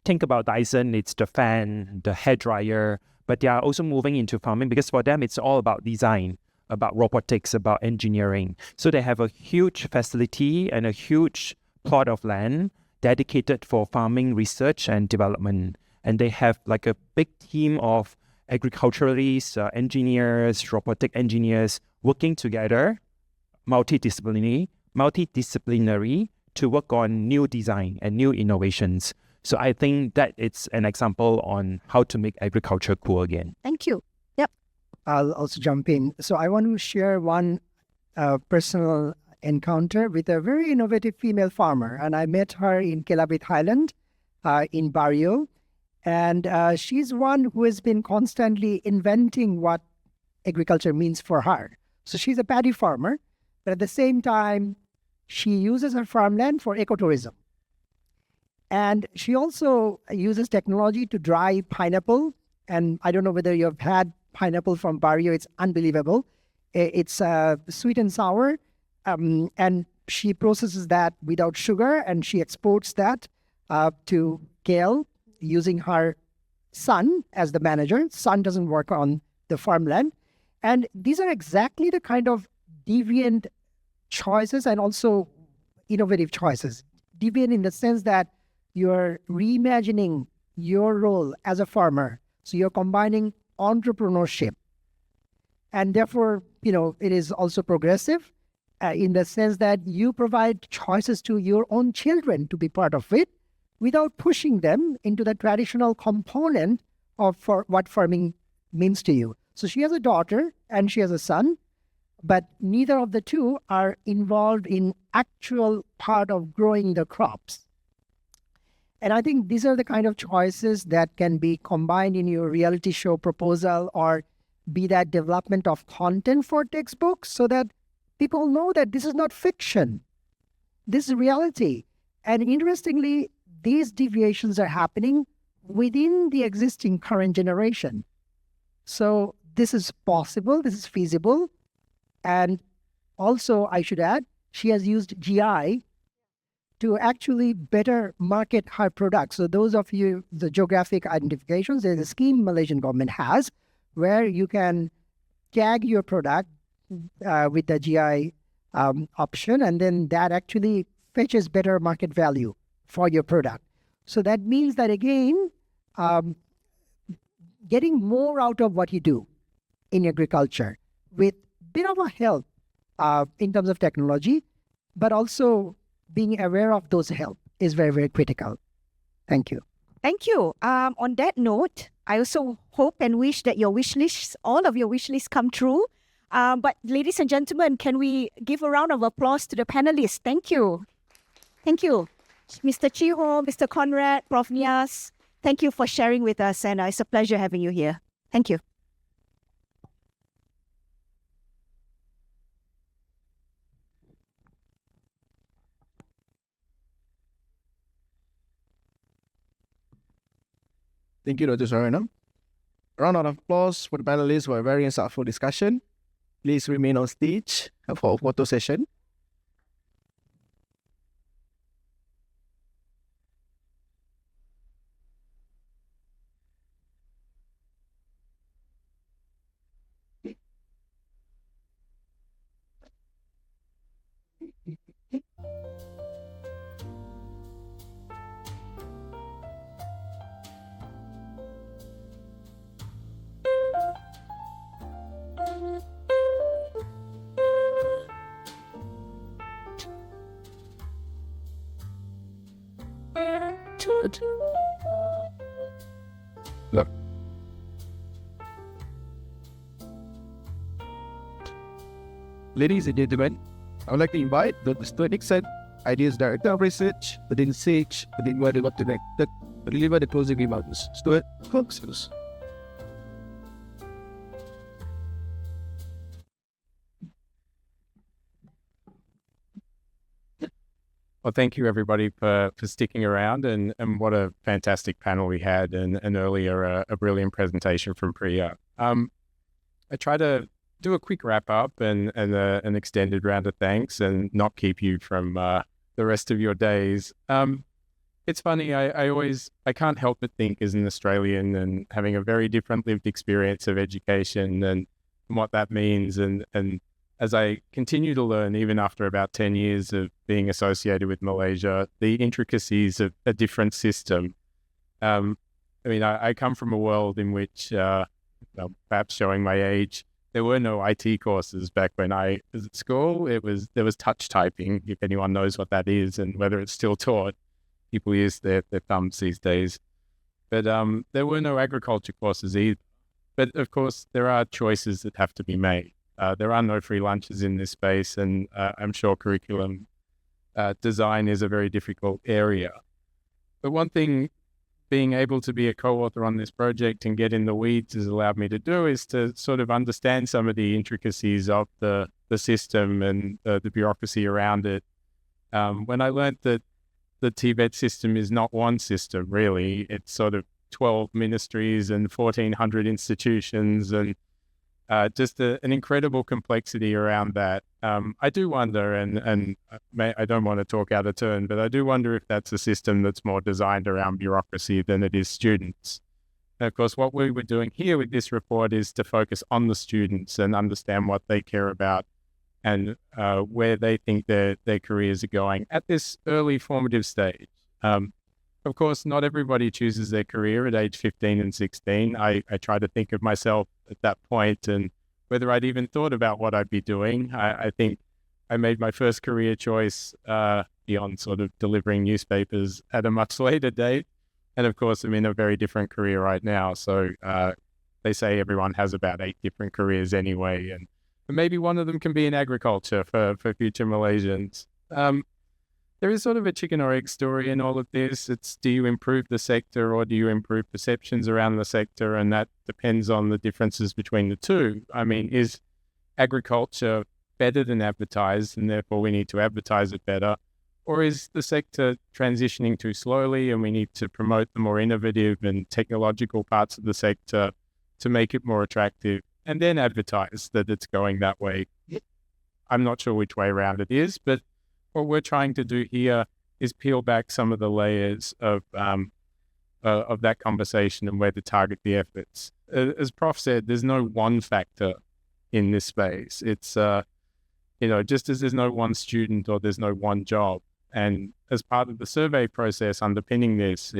Speaker 7: think about Dyson, it's the fan, the hairdryer, but they are also moving into farming because for them it's all about design, about robotics, about engineering. So they have a huge facility and a huge plot of land dedicated for farming research and development. And they have like a big team of agriculturalists, engineers, robotic engineers working together, multidisciplinary to work on new design and new innovations. So I think that it's an example on how to make agriculture cool again.
Speaker 4: Thank you. Yep.
Speaker 5: I'll also jump in. So I want to share one personal encounter with a very innovative female farmer. And I met her in Kelabit Highland in Barrio. And she's one who has been constantly inventing what agriculture means for her. So she's a paddy farmer, but at the same time, she uses her farmland for ecotourism. And she also uses technology to dry pineapple. And I don't know whether you've had pineapple from Barrio. It's unbelievable. It's sweet and sour. And she processes that without sugar, and she exports that to KL using her son as the manager. Son doesn't work on the farmland. And these are exactly the kind of deviant choices and also innovative choices. Deviant in the sense that you're reimagining your role as a farmer. So you're combining entrepreneurship. And therefore, it is also progressive in the sense that you provide choices to your own children to be part of it without pushing them into the traditional component of what farming means to you. So she has a daughter and she has a son, but neither of the two are involved in actual part of growing the crops. And I think these are the kind of choices that can be combined in your reality show proposal, or be that development of content for textbooks, so that people know that this is not fiction. This is reality. And interestingly, these deviations are happening within the existing current generation. So this is possible, this is feasible. And also, I should add, she has used GI to actually better market her products. So those of you, the geographic identifications, there's a scheme Malaysian government has where you can tag your product with the GI option, and then that actually fetches better market value for your product. So that means that, again, getting more out of what you do in agriculture with bit of a help in terms of technology, but also being aware of those help is very, very critical. Thank you.
Speaker 4: Thank you. On that note, I also hope and wish that your wish lists, all of your wish lists come true. But ladies and gentlemen, can we give a round of applause to the panelists? Thank you. Thank you. Mr. Chiho, Mr. Conrad, Prof. Nias, thank you for sharing with us, and it's a pleasure having you here. Thank you.
Speaker 1: Thank you, Dr. Saranam. Round of applause for the panelists for a very insightful discussion. Please remain on stage for a photo session. Look. Ladies and gentlemen, I would like to invite Dr. Stuart Nixon, Ideas Director of Research within SAGE, within Word Connected, to deliver the closing remarks. Stuart, please.
Speaker 8: Well, thank you everybody for sticking around, and what a fantastic panel we had, and earlier a brilliant presentation from Priya. I try to do a quick wrap up and an extended round of thanks, and not keep you from the rest of your days. It's funny, I can't help but think as an Australian, and having a very different lived experience of education and what that means, and as I continue to learn, even after about 10 years of being associated with Malaysia, the intricacies of a different system. I mean, I come from a world in which, perhaps showing my age, there were no IT courses back when I was at school. There was touch typing, if anyone knows what that is, and whether it's still taught. People use their thumbs these days. But there were no agriculture courses either. But of course, there are choices that have to be made. There are no free lunches in this space, and I'm sure curriculum design is a very difficult area. But one thing being able to be a co-author on this project and get in the weeds has allowed me to do is to sort of understand some of the intricacies of the system and the bureaucracy around it. When I learned that the Tibet system is not one system, really, it's sort of 12 ministries and 1,400 institutions, and just an incredible complexity around that. I do wonder, and I don't want to talk out of turn, but I do wonder if that's a system that's more designed around bureaucracy than it is students. And of course, what we were doing here with this report is to focus on the students and understand what they care about, and where they think their careers are going at this early formative stage. Of course, not everybody chooses their career at age 15 and 16. I try to think of myself at that point and whether I'd even thought about what I'd be doing. I think I made my first career choice beyond sort of delivering newspapers at a much later date. And of course, I'm in a very different career right now. So they say everyone has about 8 different careers anyway. And maybe one of them can be in agriculture for future Malaysians. There is sort of a chicken or egg story in all of this. It's, do you improve the sector or do you improve perceptions around the sector? And that depends on the differences between the two. I mean, is agriculture better than advertised, and therefore we need to advertise it better? Or is the sector transitioning too slowly and we need to promote the more innovative and technological parts of the sector to make it more attractive and then advertise that it's going that way? I'm not sure which way around it is, but what we're trying to do here is peel back some of the layers of that conversation and where to target the efforts. As Prof said, there's no one factor in this space. It's, just as there's no one student or there's no one job. And as part of the survey process underpinning this,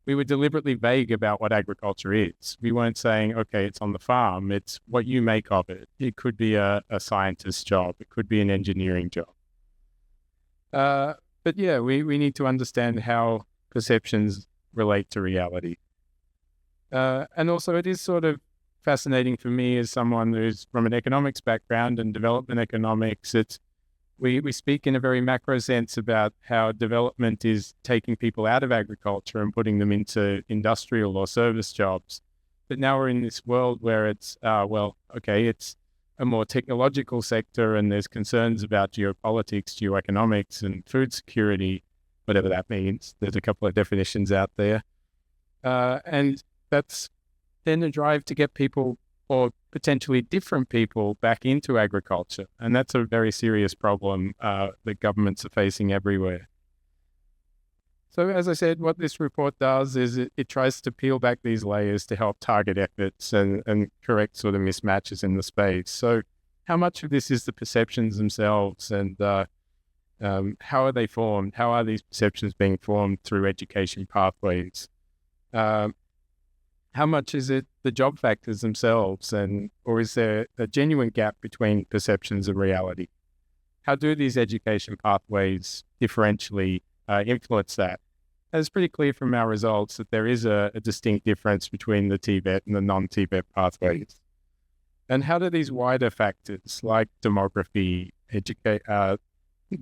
Speaker 8: we were deliberately vague about what agriculture is. We weren't saying, okay, it's on the farm. It's what you make of it. It could be a scientist's job. It could be an engineering job. But yeah, we need to understand how perceptions relate to reality. And also it is sort of fascinating for me as someone who's from an economics background and development economics. We speak in a very macro sense about how development is taking people out of agriculture and putting them into industrial or service jobs. But now we're in this world where it's, it's a more technological sector and there's concerns about geopolitics, geoeconomics and food security, whatever that means. There's a couple of definitions out there. And that's then a drive to get people or potentially different people back into agriculture. And that's a very serious problem that governments are facing everywhere. So as I said, what this report does is it tries to peel back these layers to help target efforts and correct sort of mismatches in the space. So how much of this is the perceptions themselves and how are they formed? How are these perceptions being formed through education pathways? How much is it the job factors themselves, or is there a genuine gap between perceptions and reality? How do these education pathways differentially influence that? And it's pretty clear from our results that there is a distinct difference between the TVET and the non-TVET pathways. And how do these wider factors like demography,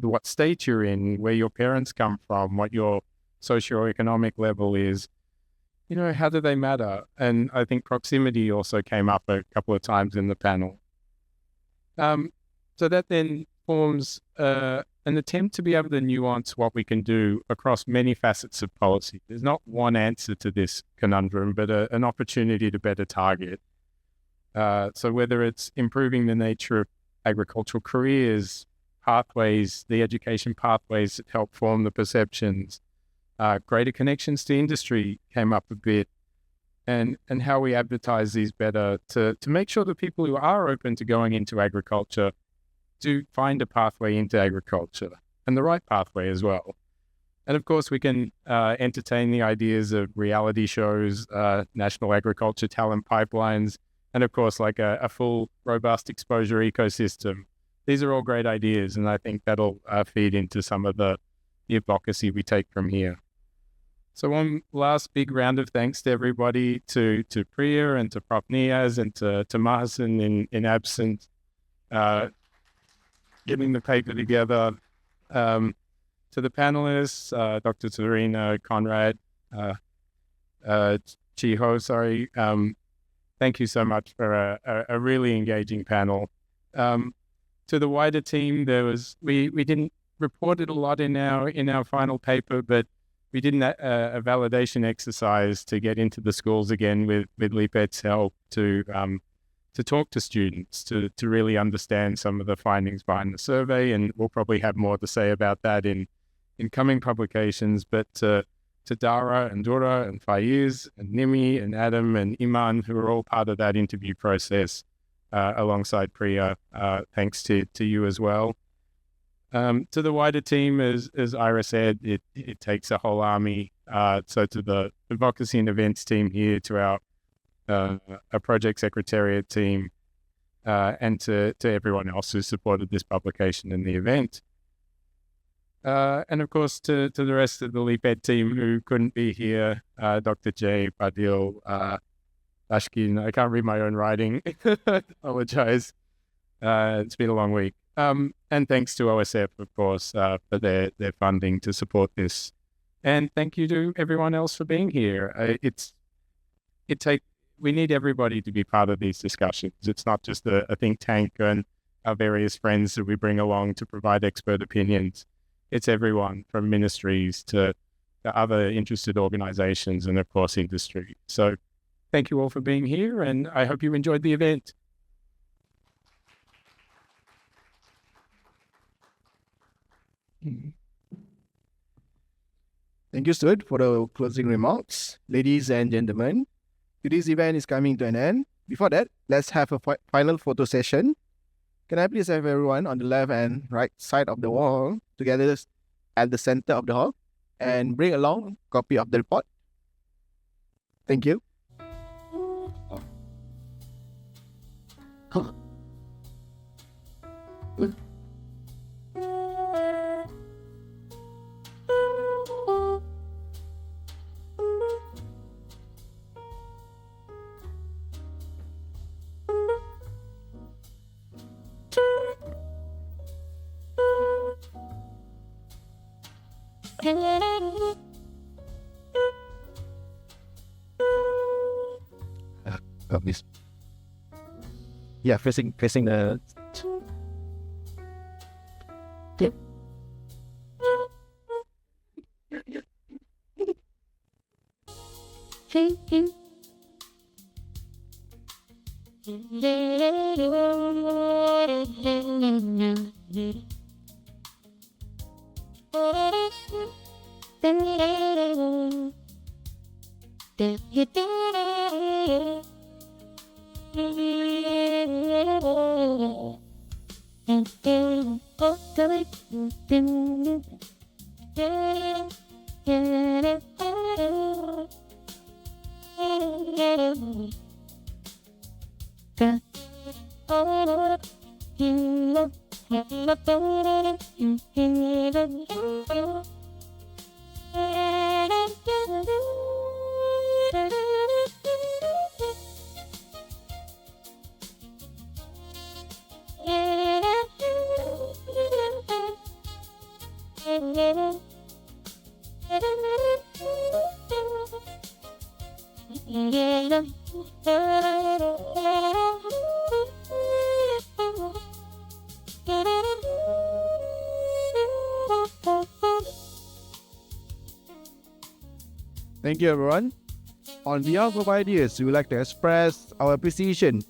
Speaker 8: what state you're in, where your parents come from, what your socioeconomic level is, how do they matter? And I think proximity also came up a couple of times in the panel. So that then forms an attempt to be able to nuance what we can do across many facets of policy. There's not one answer to this conundrum, but an opportunity to better target. So whether it's improving the nature of agricultural careers, pathways, the education pathways that help form the perceptions, greater connections to industry came up a bit, and how we advertise these better to make sure that people who are open to going into agriculture do find a pathway into agriculture and the right pathway as well. And of course, we can entertain the ideas of reality shows, national agriculture talent pipelines, and of course, like a full, robust exposure ecosystem. These are all great ideas, and I think that'll feed into some of the advocacy we take from here. So one last big round of thanks to everybody, to Priya and to Prof. Niaz and to Mahasan in absence, getting the paper together. To the panelists, Dr. Serena, Conrad, Chiho, sorry. Thank you so much for a really engaging panel. To the wider team, we didn't report it a lot in our final paper, but we did a validation exercise to get into the schools again with Lipet's help to talk to students, to really understand some of the findings behind the survey. And we'll probably have more to say about that in coming publications. But to Dara and Dura and Faiz and Nimi and Adam and Iman, who are all part of that interview process alongside Priya, thanks to you as well. To the wider team, as Ira said, it takes a whole army. So to the advocacy and events team here, to our project secretariat team, and to everyone else who supported this publication and the event. And of course, to the rest of the LEAP-Ed team who couldn't be here, Dr. J, Padil, Ashkin, I can't read my own writing, apologize. It's been a long week. And thanks to OSF, of course, for their funding to support this. And thank you to everyone else for being here. We need everybody to be part of these discussions. It's not just a think tank and our various friends that we bring along to provide expert opinions. It's everyone from ministries to other interested organizations and, of course, industry. So thank you all for being here, and I hope you enjoyed the event.
Speaker 1: Thank you, Stuart, for the closing remarks. Ladies and gentlemen, today's event is coming to an end. Before that, let's have a final photo session. Can I please have everyone on the left and right side of the wall together at the center of the hall and bring along a copy of the report? Thank you. Got this. Yeah, facing the. Thank you, everyone. On behalf of Ideas, we would like to express our appreciation